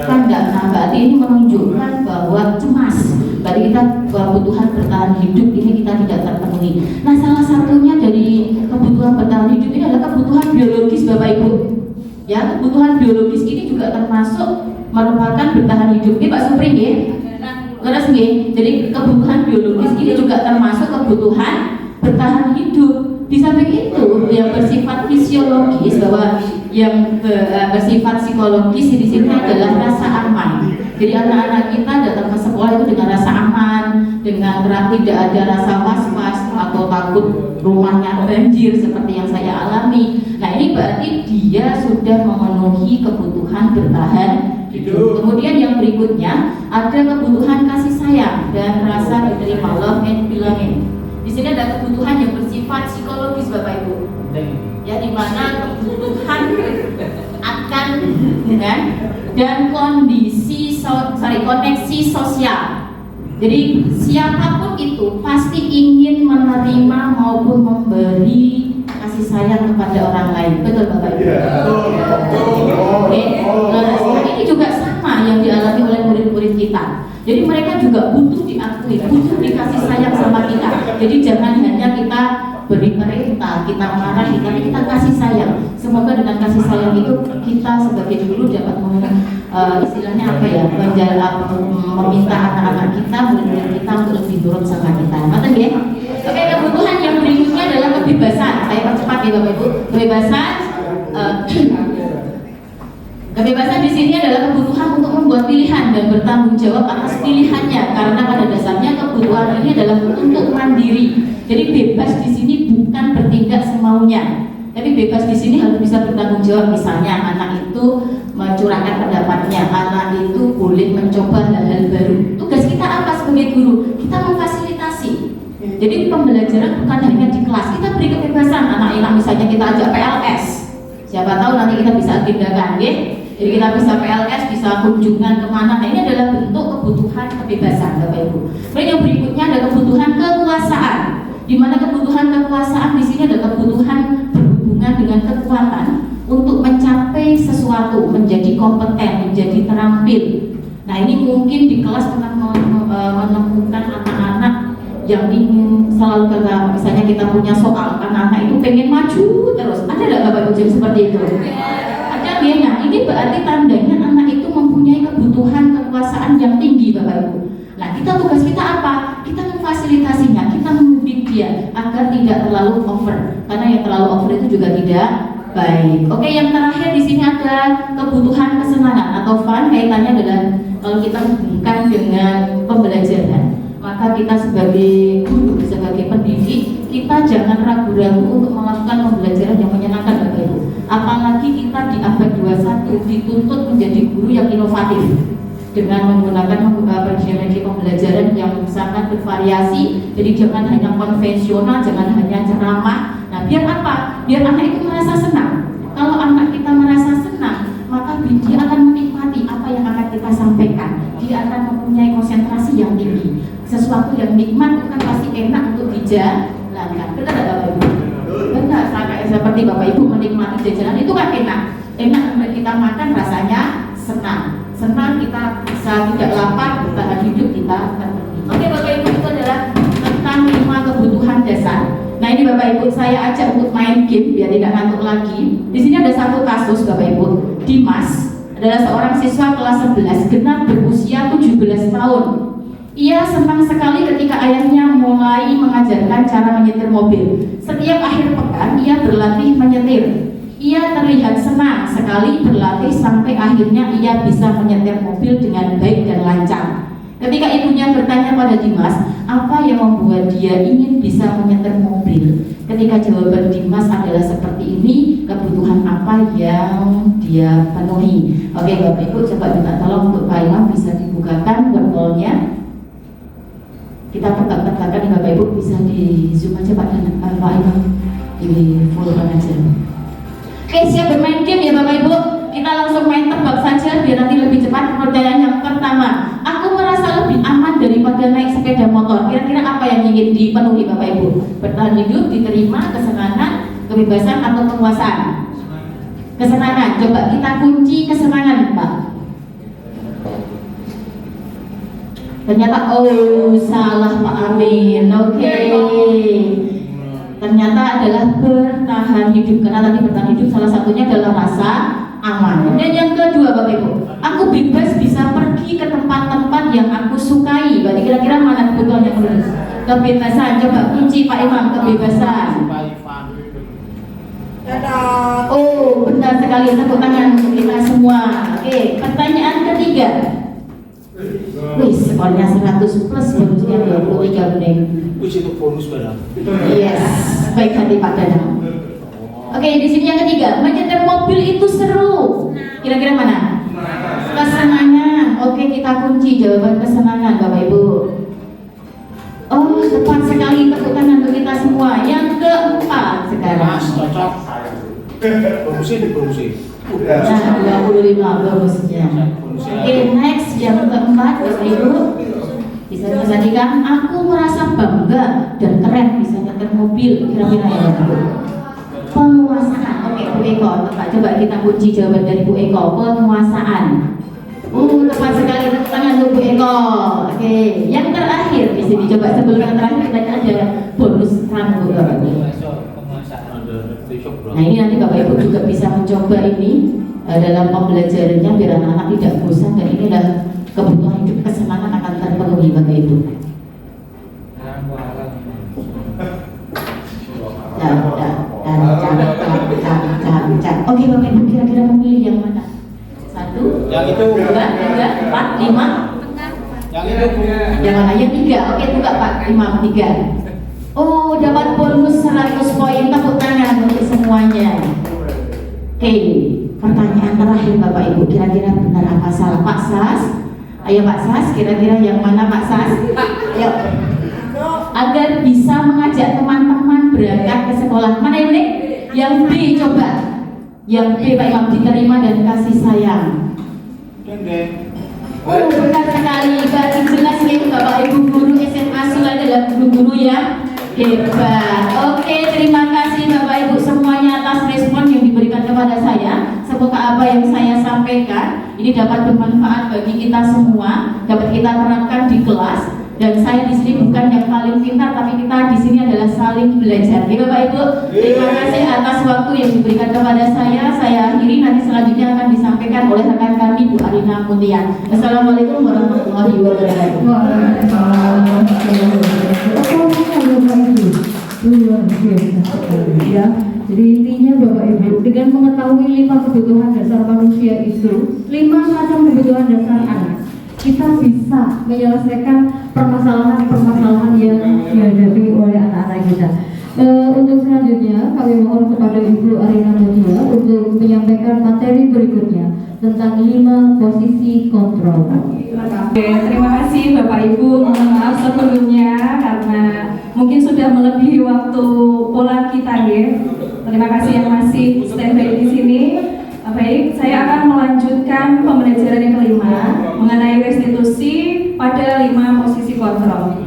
Kan enggak. Nah, berarti ini menunjukkan bahwa cemas. Berarti kita kebutuhan bertahan hidup ini kita tidak terpenuhi. Nah, salah satunya dari kebutuhan bertahan hidup ini adalah kebutuhan biologis Bapak Ibu. Ya, kebutuhan biologis ini juga termasuk merupakan bertahan hidup. Ini Pak Supri ya. Terus nggih, jadi kebutuhan biologis ini juga termasuk kebutuhan bertahan hidup. Di samping itu, yang bersifat fisiologis bahwa yang bersifat psikologis di sini adalah rasa aman. Jadi anak-anak kita datang ke sekolah itu dengan rasa aman, dengan tidak ada rasa was-was atau takut rumahnya banjir seperti yang saya alami. Nah, ini berarti dia sudah memenuhi kebutuhan bertahan hidup. Kemudian yang berikutnya ada kebutuhan kasih sayang dan rasa diterima, love and belonging. Di sini ada kebutuhan yang bersifat psikologis Bapak Ibu. Ya, di mana kebutuhan akan dan koneksi sosial. Jadi siapapun itu pasti ingin menerima maupun memberi kasih sayang kepada orang lain. Betul Bapak Ibu? Oke. Nah, ini juga sama yang dialami oleh murid-murid kita. Jadi mereka juga butuh diakui, butuh dikasih sayang sama kita. Jadi jangan hanya kita beri perintah, kita marahi, tapi kita kasih sayang. Semoga dengan kasih sayang itu kita sebagai guru dapat istilahnya apa ya, meminta anak-anak kita, murid-murid kita untuk lebih turun sama kita. Mata ya. Oke, kebutuhan yang berikutnya adalah kebebasan. Saya percepat ya Bapak Ibu. Kebebasan. Kebebasan di sini adalah kebutuhan untuk membuat pilihan dan bertanggung jawab atas pilihannya, karena pada dasarnya kebutuhan ini adalah untuk mandiri. Jadi bebas di sini bukan bertindak semaunya, tapi bebas di sini harus bisa bertanggung jawab. Misalnya anak itu mencurahkan pendapatnya, anak itu boleh mencoba hal-hal baru. Tugas kita apa sebagai guru? Kita memfasilitasi. Jadi pembelajaran bukan hanya di kelas, kita beri kebebasan. Anak-anak misalnya kita ajak PLS, siapa tahu nanti kita bisa agendakan, ya. Jadi kita bisa PLS, bisa kunjungan kemana. Nah, ini adalah bentuk kebutuhan kebebasan Bapak Ibu. Kemudian yang berikutnya ada kebutuhan kekuasaan, di mana kebutuhan kekuasaan di sini ada kebutuhan berhubungan dengan kekuatan untuk mencapai sesuatu, menjadi kompeten, menjadi terampil. Nah, ini mungkin di kelas pernah menemukan anak-anak yang ingin selalu kata, misalnya kita punya soal, anak-anak itu pengen maju terus. Ada nggak Bapak Ibu yang seperti itu? Nah, ini berarti tandanya anak itu mempunyai kebutuhan kekuasaan yang tinggi Bapak Ibu. Nah, kita tugas kita apa? Kita memfasilitasinya, kita membimbing dia agar tidak terlalu over, karena yang terlalu over itu juga tidak baik. Oke, yang terakhir di sini ada kebutuhan kesenangan atau fun. Kaitannya adalah kalau kita hubungkan dengan pembelajaran, maka kita sebagai guru, sebagai pendidik, kita jangan ragu-ragu untuk melakukan pembelajaran yang menyenangkan Bapak Ibu. Apalagi kita di abad 21 dituntut menjadi guru yang inovatif dengan menggunakan metode pembelajaran yang sangat bervariasi. Jadi jangan hanya konvensional, jangan hanya ceramah. Nah, biar apa? Biar anak itu merasa senang. Kalau anak kita merasa senang, maka dia akan menikmati apa yang akan kita sampaikan. Dia akan mempunyai konsentrasi yang tinggi. Sesuatu yang nikmat itu kan pasti enak untuk dijalankan. Benar tak Bapak Ibu? Benar, seperti Bapak Ibu menikmati jajanan itu kan enak untuk kita makan, rasanya senang. Senang kita bisa tidak lapar, bertahan hidup kita terpenuhi. Oke Bapak Ibu, itu adalah tentang 5 kebutuhan dasar. Nah, ini Bapak Ibu saya ajak untuk main game biar tidak ngantuk lagi. Di sini ada satu kasus Bapak Ibu. Dimas adalah seorang siswa kelas 11, genap berusia 17 tahun. Ia senang sekali ketika ayahnya mulai mengajarkan cara menyetir mobil. Setiap akhir pekan ia berlatih menyetir. Ia terlihat senang sekali berlatih sampai akhirnya ia bisa menyetir mobil dengan baik dan lancar. Ketika ibunya bertanya pada Dimas, apa yang membuat dia ingin bisa menyetir mobil? Ketika jawaban Dimas adalah seperti ini, kebutuhan apa yang dia penuhi? Oke Bapak Ibu, coba minta tolong untuk Pak Imam bisa dibukakan wordnya. Kita tegak-tegakkan nih Bapak Ibu, bisa di zoom aja Pak Imam, di full aja. Oke, siap bermain game ya Bapak Ibu. Kita langsung main tebak saja biar nanti lebih cepat. Pertanyaan yang pertama, aku merasa lebih aman daripada naik sepeda motor. Kira-kira apa yang ingin dipenuhi Bapak Ibu? Bertahan hidup, diterima, kesenangan, kebebasan atau kekuasaan? Kesenangan. Coba kita kunci kesenangan Pak. Ternyata salah Pak Amin. Oke. Ternyata adalah bertahan hidup, karena tadi bertahan hidup salah satunya adalah rasa aman. Dan yang kedua Bapak Ibu, aku bebas bisa pergi ke tempat-tempat yang aku sukai. Berarti kira-kira mana kebutuhan yang lulus? Kebebasan, coba kunci Pak Imam, kebebasan. Oh, benar sekali, tepuk tangan untuk kita semua. Oke, pertanyaan ketiga. Wih, skornya 100 plus, bonusnya 23 menit. Puji untuk bonus barang. Yes, baik hati Pak Dadang. Oke, di sini yang ketiga, menyetir mobil itu seru. Kira-kira mana? Kesenangan. Oke, kita kunci jawaban kesenangan, Bapak Ibu. Oh, tepat sekali, tepuk tangan untuk kita semua. Yang keempat sekarang. Mas, cocok. Bonusnya di bonusnya. Nah, 25 bonusnya. Oke, next yang keempat, Bapak Ibu. Bisa diperhatikan, aku merasa bangga dan keren bisa nyetir mobil. Kira-kira ya, Bapak Ibu. Penguasaan. Oke, Bu Eko, tepat. Coba kita kunci jawaban dari Bu Eko. Penguasaan. Tepat sekali, tepuk tangan untuk Bu Eko. Oke, yang terakhir di sini, coba sebelum yang terakhir kita ada bonus rambut Bapak Ibu. Nah, ini nanti Bapak Ibu juga bisa mencoba ini dalam pembelajarannya biar anak-anak tidak bosan, dan ini adalah kebutuhan hidup, kesenangan akan terpenuhi Bapak Ibu. Oke Bapak Ibu, kira-kira memilih yang mana? 1, Yang itu. 2, 3, 4, 5. Yang itu. Yang mana? Yang 3. Oke, buka Pak Imam, 3. Oh, dapat bonus 100 poin, tepuk tangan untuk semuanya. Oke, pertanyaan terakhir Bapak Ibu, kira-kira benar apa salah? Pak Sas, ayo Pak Sas, kira-kira yang mana Pak Sas? Ayo. Agar bisa mengajak teman-teman berangkat ke sekolah. Mana yang B? Yang B, coba. Yang B Pak Imam, diterima dan kasih sayang. Oh, benar sekali. Berarti jelas nih Bapak Ibu guru SMA Sula adalah guru-guru yang hebat. Oke, terima kasih Bapak Ibu semuanya atas respon yang diberikan kepada saya. Semoga apa yang saya sampaikan ini dapat bermanfaat bagi kita semua, dapat kita terapkan di kelas. Dan saya di sini bukan yang paling pintar, tapi kita di sini adalah saling belajar. Oke Bapak Ibu, terima kasih atas waktu yang diberikan kepada saya. Saya akhiri, nanti selanjutnya akan disampaikan oleh rekan kami Bu Arina Mutia. Assalamualaikum warahmatullahi wabarakatuh. Luar biasa sekali ya. Jadi intinya Bapak Ibu, dengan mengetahui 5 kebutuhan dasar manusia itu, 5 macam kebutuhan dasar anak, kita bisa menyelesaikan permasalahan-permasalahan yang dihadapi oleh anak-anak kita. Untuk selanjutnya kami mohon kepada Ibu Arina Mutia untuk menyampaikan materi berikutnya tentang 5 posisi kontrol. Terima kasih Bapak Ibu. Mohon maaf sebelumnya karena mungkin sudah melebihi waktu pulang kita ya. Terima kasih yang masih standby di sini. Baik, saya akan melanjutkan pembelajaran yang kelima mengenai restitusi pada 5 posisi kontrol.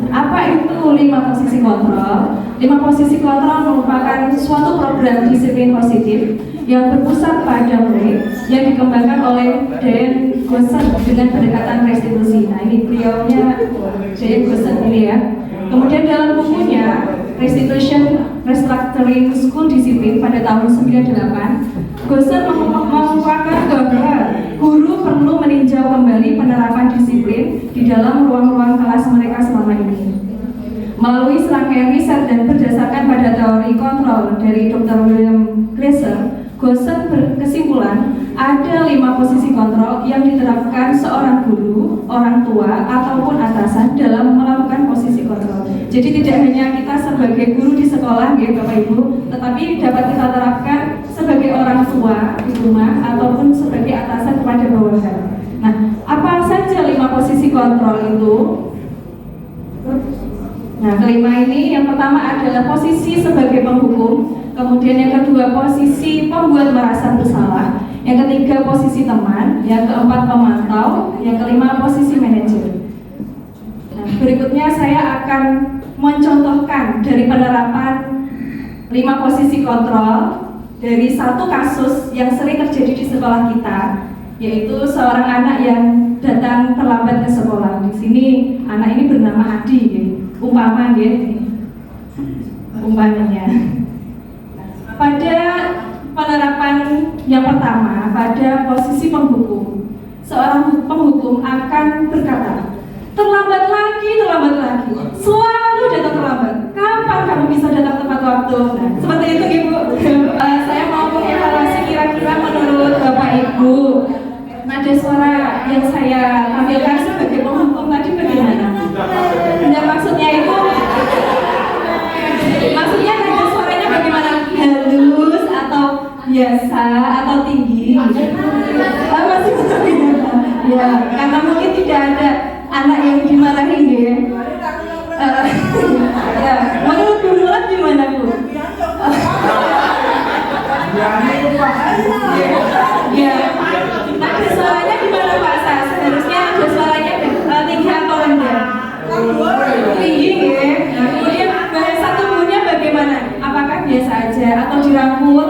Apa itu 5 posisi kontrol? 5 posisi kontrol merupakan suatu program disiplin positif yang berpusat pada murid yang dikembangkan oleh Dan Gosen dengan pendekatan restitusi. Nah, ini beliaunya Dan Gosen ini ya. Kemudian dalam bukunya Restitution Restructuring School Discipline pada tahun 98, Gosen mengungkapkan bahwa guru perlu meninjau kembali penerapan disiplin di dalam ruang-ruang kelas mereka selama ini. Melalui serangkaian riset dan berdasarkan pada teori kontrol dari Dr. William Glasser, Gosen berkesimpulan ada 5 posisi kontrol yang diterapkan seorang guru, orang tua, ataupun atasan dalam melakukan posisi kontrol. Jadi tidak hanya kita sebagai guru di sekolah, ya Bapak Ibu, tetapi dapat kita terapkan sebagai orang tua di rumah ataupun sebagai atasan kepada bawahan. Nah, apa saja 5 posisi kontrol itu? Nah, kelima ini yang pertama adalah posisi sebagai penghukum, kemudian yang kedua posisi pembuat merasa bersalah, yang ketiga posisi teman, yang keempat pemantau, yang kelima posisi manajer. Nah, berikutnya saya akan mencontohkan dari penerapan 5 posisi kontrol dari satu kasus yang sering terjadi di sekolah kita, yaitu seorang anak yang datang terlambat ke sekolah. Di sini anak ini bernama Adi, ya. Umpama ya, umpamanya. Pada penerapan Yang pertama, pada posisi penghukum. Seorang penghukum akan berkata, terlambat lagi, selalu datang terlambat. Kapan kamu bisa datang tepat waktu? Nah, seperti itu Ibu. Saya mau mengevaluasi kira-kira menurut Bapak Ibu, nada suara yang saya tampilkan sebagai penghukum tadi bagaimana? Dan maksudnya itu, nada suaranya bagaimana? Halus atau biasa atau tinggi? Masih ya, karena mungkin tidak ada anak yang dimarahin ya. Ya, menurut Bu Mulat gimana Bu? Ya, nada suaranya gimana Pak Sa? Seharusnya nada suaranya tinggi atau rendah? Tinggi ya. Nah, kemudian bahasa tubuhnya bagaimana? Apakah biasa aja atau dirangkul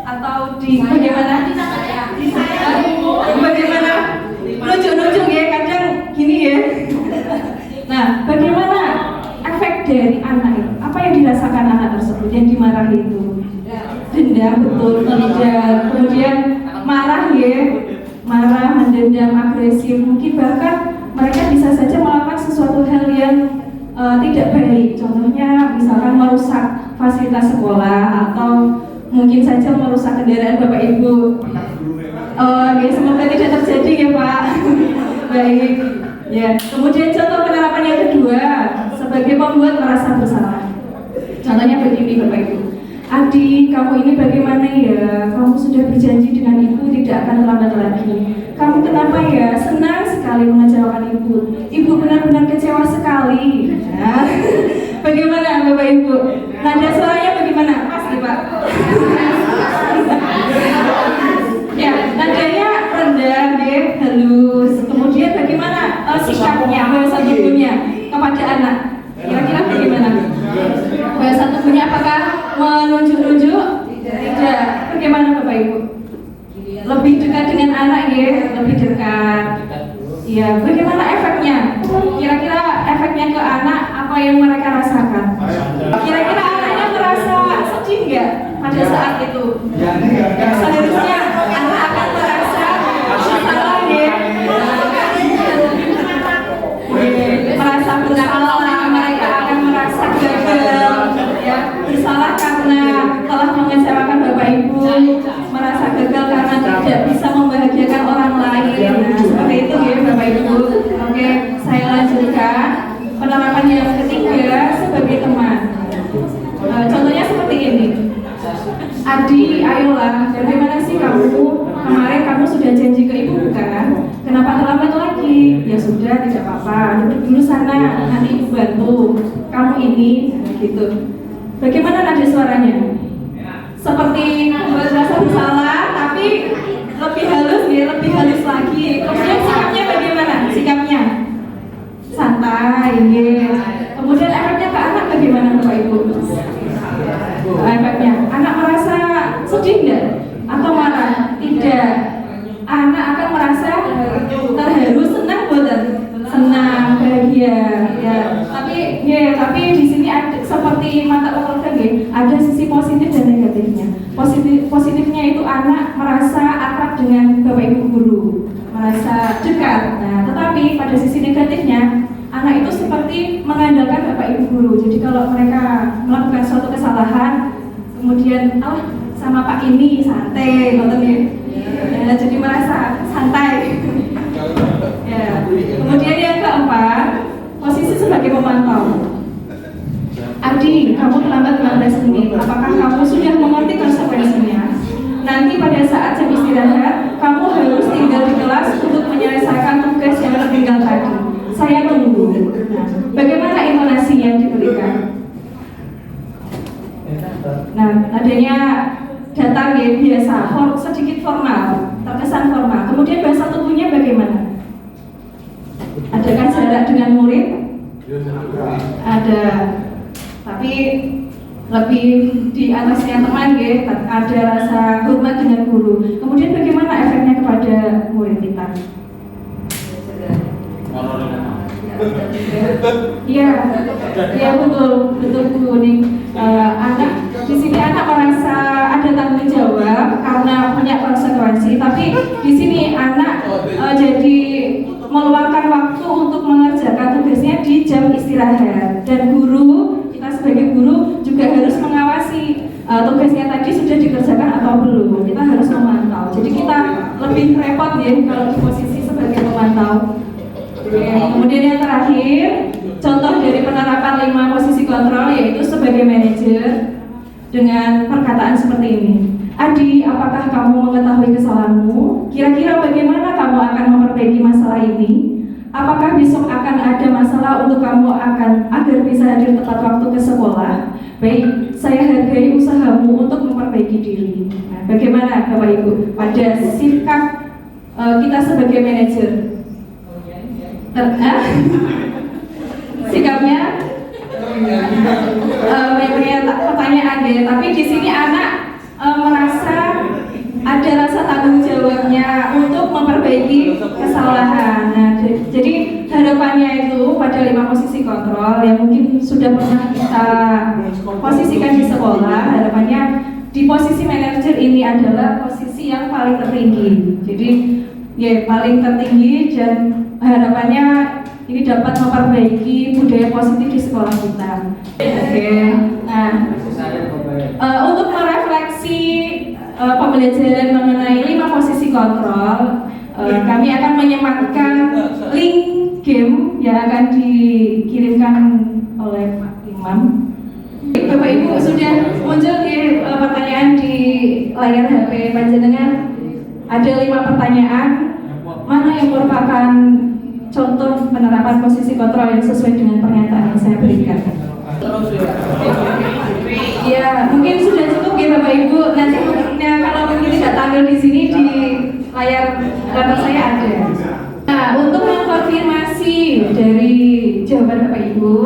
atau di bagaimana? Bagaimana? Nunjuk-nunjuk ya, kadang gini ya. Nah, bagaimana efek dari anak itu? Apa yang dirasakan anak tersebut yang dimarahi itu? Dendam, betul, tidak. Kemudian marah ya, marah, mendendam, agresif. Mungkin bahkan mereka bisa saja melakukan sesuatu hal yang tidak baik. Contohnya misalkan merusak fasilitas sekolah atau mungkin saja merusak kendaraan Bapak Ibu. Ya, semoga tidak terjadi ya Pak. Baik. Ya, kemudian contoh penerapan yang kedua sebagai pembuat merasa bersalah. Contohnya begini Bapak Ibu. Adik, kamu ini bagaimana ya? Kamu sudah berjanji dengan ibu tidak akan terlambat lagi. Kamu kenapa ya? Senang sekali mengecewakan ibu. Ibu benar-benar kecewa sekali. Nah, bagaimana Bapak Ibu? Nada suaranya bagaimana? Pasti Pak. Ya, nadanya rendah, halus. Kemudian bagaimana sikapnya, bahasa tubuhnya kepada anak? Kira-kira bagaimana? Bahasa tubuhnya apakah menunjuk-nunjuk? Tidak. Bagaimana Bapak Ibu? Lebih dekat dengan anak ya, lebih dekat. Ya, bagaimana efeknya? Kira-kira efeknya ke anak apa yang mereka rasakan? Kira-kira anaknya merasa sedih nggak pada saat itu? Seharusnya anak akan merasa bersalah ya. Merasa bersalah, mereka akan merasa gagal ya, bersalah karena telah mengecewakan Bapak Ibu, merasa gagal karena tidak bisa membahagiakan orang lain. Nah, seperti itu ya Bapak Ibu. Oke, saya lanjutkan penerapan yang ketiga sebagai teman. Contohnya seperti ini. Adi, ayolah, bagaimana sih kamu? Kemarin kamu sudah janji ke ibu bukan? Kenapa terlambat lagi? Ya sudah, tidak apa-apa. Duduk dulu sana, nanti ibu bantu. Kamu ini, gitu. Bagaimana nada suaranya? Seperti merasa bersalah, tapi lebih halus ya, lebih halus lagi. Kemudian sikapnya bagaimana? Sikapnya santai, ya. Kemudian efeknya ke anak bagaimana Bapak Ibu? Efeknya, anak merasa sedih nggak? Atau marah? Tidak. Anak akan merasa terharu, senang buatan, senang, bahagia. Ya, tapi di sini ada seperti mata uang ya, ada sisi positif dan negatifnya. Positifnya itu anak merasa akrab dengan Bapak Ibu guru, merasa dekat. Nah, tetapi pada sisi negatifnya, anak itu seperti mengandalkan Bapak Ibu guru. Jadi kalau mereka melakukan suatu kesalahan, kemudian sama Pak ini santai, ya, jadi merasa santai. Ya. Kemudian yang keempat, posisi sebagai pemantau. Adi, kamu terlambat 15 menit. Apakah kamu sudah mengerti konsekuensinya? Nanti pada saat jam istirahat, kamu harus tinggal di kelas untuk menyelesaikan tugas yang tertinggal tadi. Saya tunggu. Nah, bagaimana intonasi yang diberikan? Nah, nadanya datang ya biasa, sedikit formal, terkesan formal. Kemudian bahasa tubuhnya bagaimana? Ada kan jarak dengan murid? Ada, tapi lebih di atasnya teman ya, ada rasa hormat dengan guru. Kemudian bagaimana efeknya kepada murid kita? Iya, betul Bu nih. Anak di sini anak merasa ada tanggung jawab karena punya konsekuensi, tapi di sini anak jadi meluangkan waktu untuk mengerjakan tugasnya di jam istirahat, dan guru, kita sebagai guru juga harus mengawasi tugasnya tadi sudah dikerjakan atau belum. Kita harus memantau, jadi kita lebih repot ya kalau di posisi sebagai pemantau. Kemudian yang terakhir, contoh dari penerapan 5 posisi kontrol yaitu sebagai manajer dengan perkataan seperti ini. Adi, apakah kamu mengetahui kesalahanmu? Kira-kira bagaimana kamu akan memperbaiki masalah ini? Apakah besok akan ada masalah untuk kamu agar bisa hadir tepat waktu ke sekolah? Baik, saya hargai usahamu untuk memperbaiki diri. Nah, bagaimana Bapak Ibu pada sikap kita sebagai manajer? Sikapnya pertanyaan ya, tapi di sini anak merasa ada rasa tanggung jawabnya untuk memperbaiki kesalahan. Nah, jadi harapannya itu pada 5 posisi kontrol yang mungkin sudah pernah kita posisikan di sekolah, harapannya di posisi manajer ini adalah posisi yang paling tertinggi. Jadi ya paling tertinggi, dan harapannya ini dapat memperbaiki budaya positif di sekolah kita. Oke. Nah, untuk merefleksi pembelajaran mengenai 5 posisi kontrol, kami akan menyematkan link game yang akan dikirimkan oleh Pak Imam. Bapak Ibu sudah muncul di pertanyaan di layar HP panjenengan. Ada 5 pertanyaan, mana yang merupakan contoh penerapan posisi kontrol yang sesuai dengan pernyataan yang saya berikan. Ya, mungkin sudah cukup ya Bapak Ibu. Nanti kalau mungkin tidak tampil di sini di layar belakang saya ada. Nah, untuk mengkonfirmasi dari jawaban Bapak Ibu,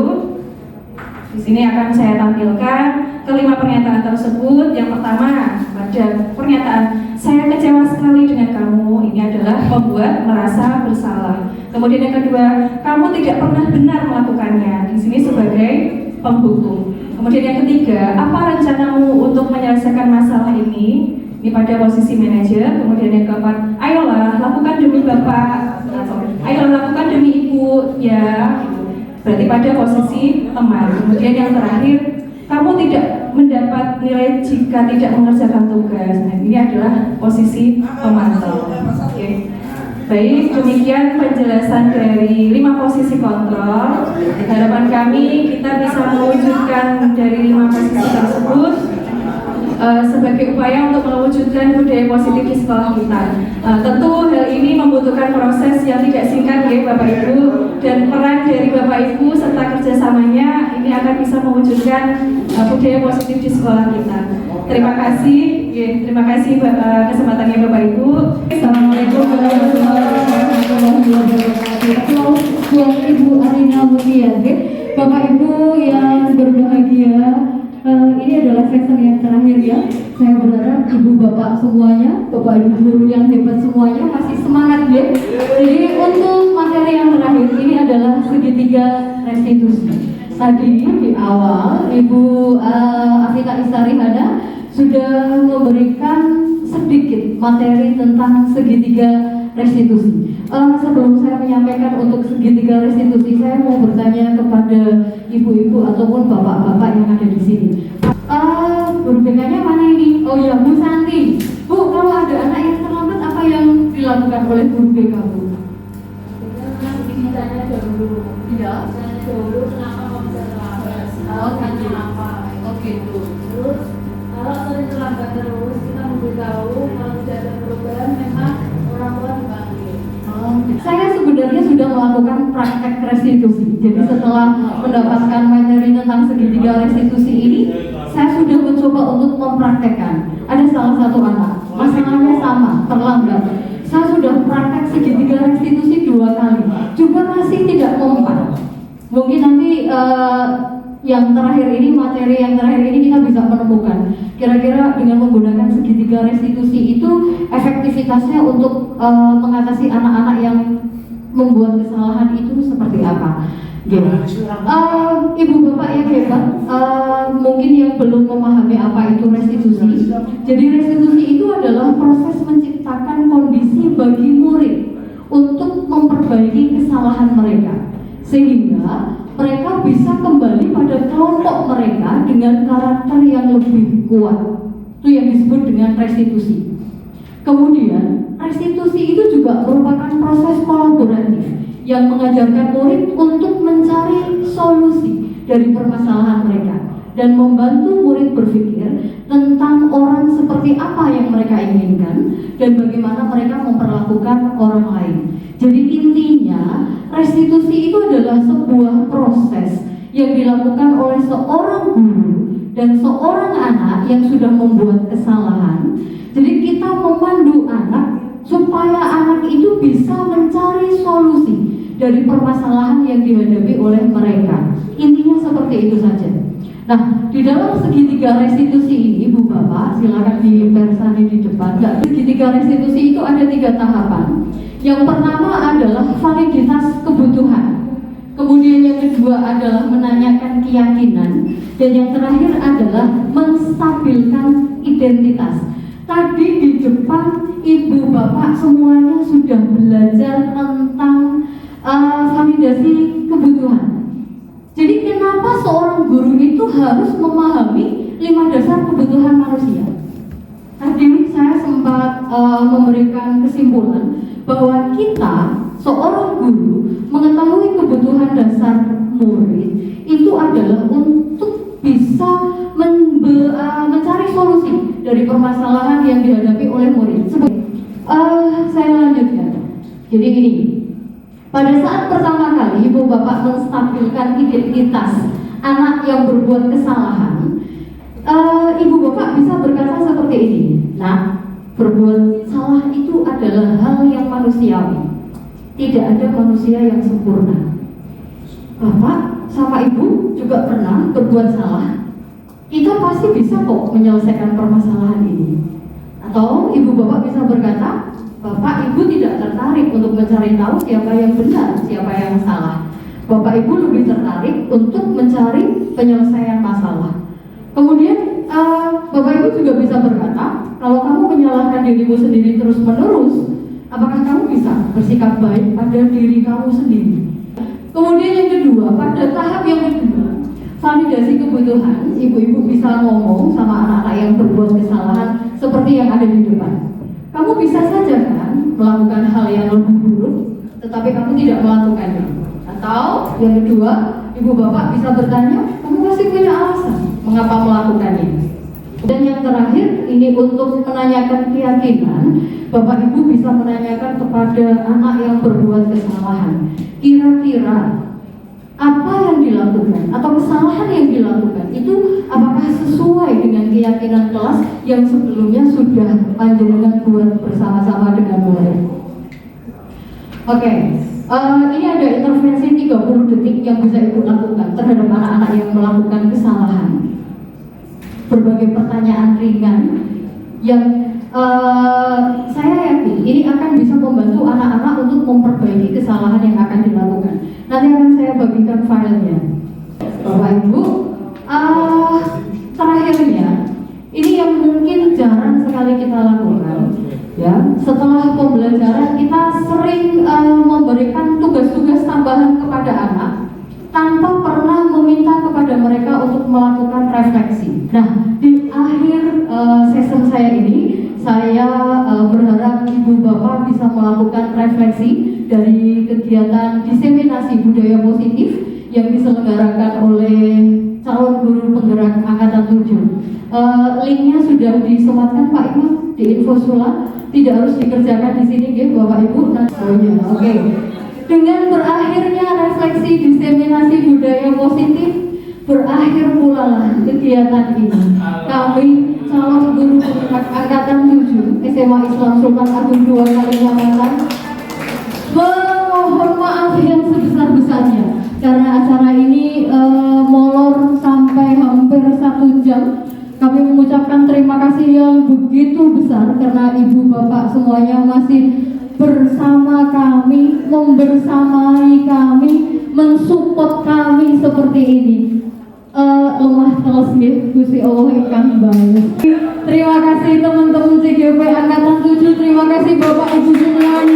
di sini akan saya tampilkan kelima pernyataan tersebut. Yang pertama, pada pernyataan saya kecewa sekali dengan kamu, ini adalah membuat merasa bersalah. Kemudian yang kedua, kamu tidak pernah benar melakukannya, di sini sebagai penghukum. Kemudian yang ketiga, apa rencanamu untuk menyelesaikan masalah ini? Ini pada posisi manajer. Kemudian yang keempat, ayolah lakukan demi bapak, atau ayolah lakukan demi ibu, ya. Berarti pada posisi teman. Kemudian yang terakhir, kamu tidak mendapat nilai jika tidak mengerjakan tugas. Nah, ini adalah posisi pemantau. Oke. Baik, demikian penjelasan dari 5 posisi kontrol. Harapan kami kita bisa mewujudkan dari 5 posisi tersebut sebagai upaya untuk mewujudkan budaya positif di sekolah kita. Tentu hal ini membutuhkan proses yang tidak singkat ya Bapak Ibu, dan peran dari Bapak Ibu serta kerjasamanya ini akan bisa mewujudkan budaya positif di sekolah kita. Terima kasih, terima kasih kesempatannya Bapak Ibu. Assalamualaikum warahmatullahi wabarakatuh. Buat Ibu Arina Mutia, Bapak Ibu yang berbahagia, ini adalah sesi yang terakhir ya. Saya berharap Ibu Bapak semuanya, Bapak Ibu guru yang hebat semuanya masih semangat ya. Jadi untuk materi yang terakhir ini adalah segitiga restitusi. Tadi di awal Ibu Afita Istarihana sudah memberikan sedikit materi tentang segitiga restitusi. Sebelum saya menyampaikan untuk segitiga restitusi, saya mau bertanya kepada ibu-ibu ataupun bapak-bapak yang ada di sini. Berbedanya mana ini? Oh ya, Bu Santi. Bu, kalau ada anak yang terlambat, apa yang dilakukan oleh guru BK Bu? Ditanya dahulu. Iya. Dahulu kenapa kamu bisa terlambat? Oh, tanya apa? Oh gitu. Terus kalau sering terlambat terus, kita memberitahu kalau tidak ada perubahan, memang orang tua dipanggil. Saya sebenarnya sudah melakukan praktek restitusi. Jadi setelah mendapatkan materi tentang segitiga restitusi ini, saya sudah mencoba untuk mempraktekkan. Ada salah satu anak, masalahnya sama, terlambat. Saya sudah praktek segitiga restitusi 2 kali, juga masih tidak mempan. Mungkin nanti yang terakhir ini, materi yang terakhir ini kita bisa menemukan kira-kira dengan menggunakan segitiga restitusi itu efektivitasnya untuk mengatasi anak-anak yang membuat kesalahan itu seperti apa. Ibu bapak yang hebat, mungkin yang belum memahami apa itu restitusi. Jadi restitusi itu adalah proses menciptakan kondisi bagi murid untuk memperbaiki kesalahan mereka, sehingga mereka bisa kembali pada kelompok mereka dengan karakter yang lebih kuat. Itu yang disebut dengan restitusi. Kemudian restitusi itu juga merupakan proses kolaboratif yang mengajarkan murid untuk mencari solusi dari permasalahan mereka dan membantu murid berpikir tentang orang seperti apa yang mereka inginkan dan bagaimana mereka memperlakukan orang lain. Jadi intinya restitusi itu adalah sebuah proses yang dilakukan oleh seorang guru dan seorang anak yang sudah membuat kesalahan. Jadi kita memandu anak supaya anak itu bisa mencari solusi dari permasalahan yang dihadapi oleh mereka. Intinya seperti itu saja. Nah, di dalam segitiga restitusi ini, Ibu Bapak, silakan dipersani di depan. Segitiga restitusi itu ada 3 tahapan. Yang pertama adalah validitas kebutuhan. Kemudian yang kedua adalah menanyakan keyakinan. Dan yang terakhir adalah menstabilkan identitas. Tadi di depan Ibu Bapak semuanya sudah belajar tentang validasi kebutuhan. Jadi kenapa seorang guru itu harus memahami 5 dasar kebutuhan manusia? Tadi saya sempat memberikan kesimpulan bahwa kita, seorang guru, mengetahui kebutuhan dasar murid itu adalah untuk bisa mencari solusi dari permasalahan yang dihadapi oleh murid. Saya lanjutkan. Jadi ini, pada saat pertama kali Ibu Bapak menstabilkan identitas anak yang berbuat kesalahan, Ibu Bapak bisa berkata seperti ini. Nah, berbuat salah itu adalah hal yang manusiawi. Tidak ada manusia yang sempurna. Bapak sama Ibu juga pernah berbuat salah. Kita pasti bisa kok menyelesaikan permasalahan ini. Atau Ibu Bapak bisa berkata, Bapak Ibu tidak tertarik untuk mencari tahu siapa yang benar, siapa yang salah. Bapak Ibu lebih tertarik untuk mencari penyelesaian masalah. Kemudian Bapak Ibu juga bisa berkata, kalau kamu menyalahkan dirimu sendiri terus menerus, apakah kamu bisa bersikap baik pada diri kamu sendiri? Kemudian yang kedua, pada tahap yang kedua, validasi kebutuhan, ibu-ibu bisa ngomong sama anak-anak yang berbuat kesalahan seperti yang ada di depan. Kamu bisa saja kan melakukan hal yang lebih buruk, tetapi kamu tidak melakukannya. Atau yang kedua, ibu bapak bisa bertanya, kamu pasti punya alasan mengapa melakukannya. Dan yang terakhir, ini untuk menanyakan keyakinan, bapak ibu bisa menanyakan kepada anak yang berbuat kesalahan, kira-kira apa yang dilakukan atau kesalahan yang dilakukan itu apakah sesuai dengan keyakinan kelas yang sebelumnya sudah panjenengan buat bersama-sama dengan murid. Oke, ini ada intervensi 30 detik yang bisa ibu lakukan terhadap anak-anak yang melakukan kesalahan. Berbagai pertanyaan ringan yang saya yakin ini akan bisa membantu anak-anak untuk memperbaiki kesalahan yang akan dilakukan. Nanti akan saya bagikan filenya. Bapak Ibu, terakhirnya ini yang mungkin jarang sekali kita lakukan. Ya, setelah pembelajaran kita sering memberikan tugas-tugas tambahan kepada anak tanpa pernah meminta kepada mereka untuk melakukan refleksi. Nah, di akhir session saya ini, saya berharap Ibu Bapak bisa melakukan refleksi dari kegiatan diseminasi budaya positif yang diselenggarakan oleh calon guru penggerak angkatan 7. Linknya sudah disematkan Pak Imam di Infosula, tidak harus dikerjakan di sini, Bapak Ibu. Oke. Dengan berakhirnya refleksi diseminasi budaya positif, berakhir pula lah kegiatan ini. Kami calon guru penggerak angkatan 7 SMA Islam Sultan Agung II Kalimantan mohon maaf yang sebesar-besarnya karena acara ini molor sampai hampir 1 jam. Kami mengucapkan terima kasih yang begitu besar karena ibu bapak semuanya masih bersama kami, membersamai kami, mensupport seperti ini. Lemah teles nggih Gusti Allah ingkang bales. Terima kasih teman-teman CGP angkatan 7, terima kasih Bapak Ibu semuanya.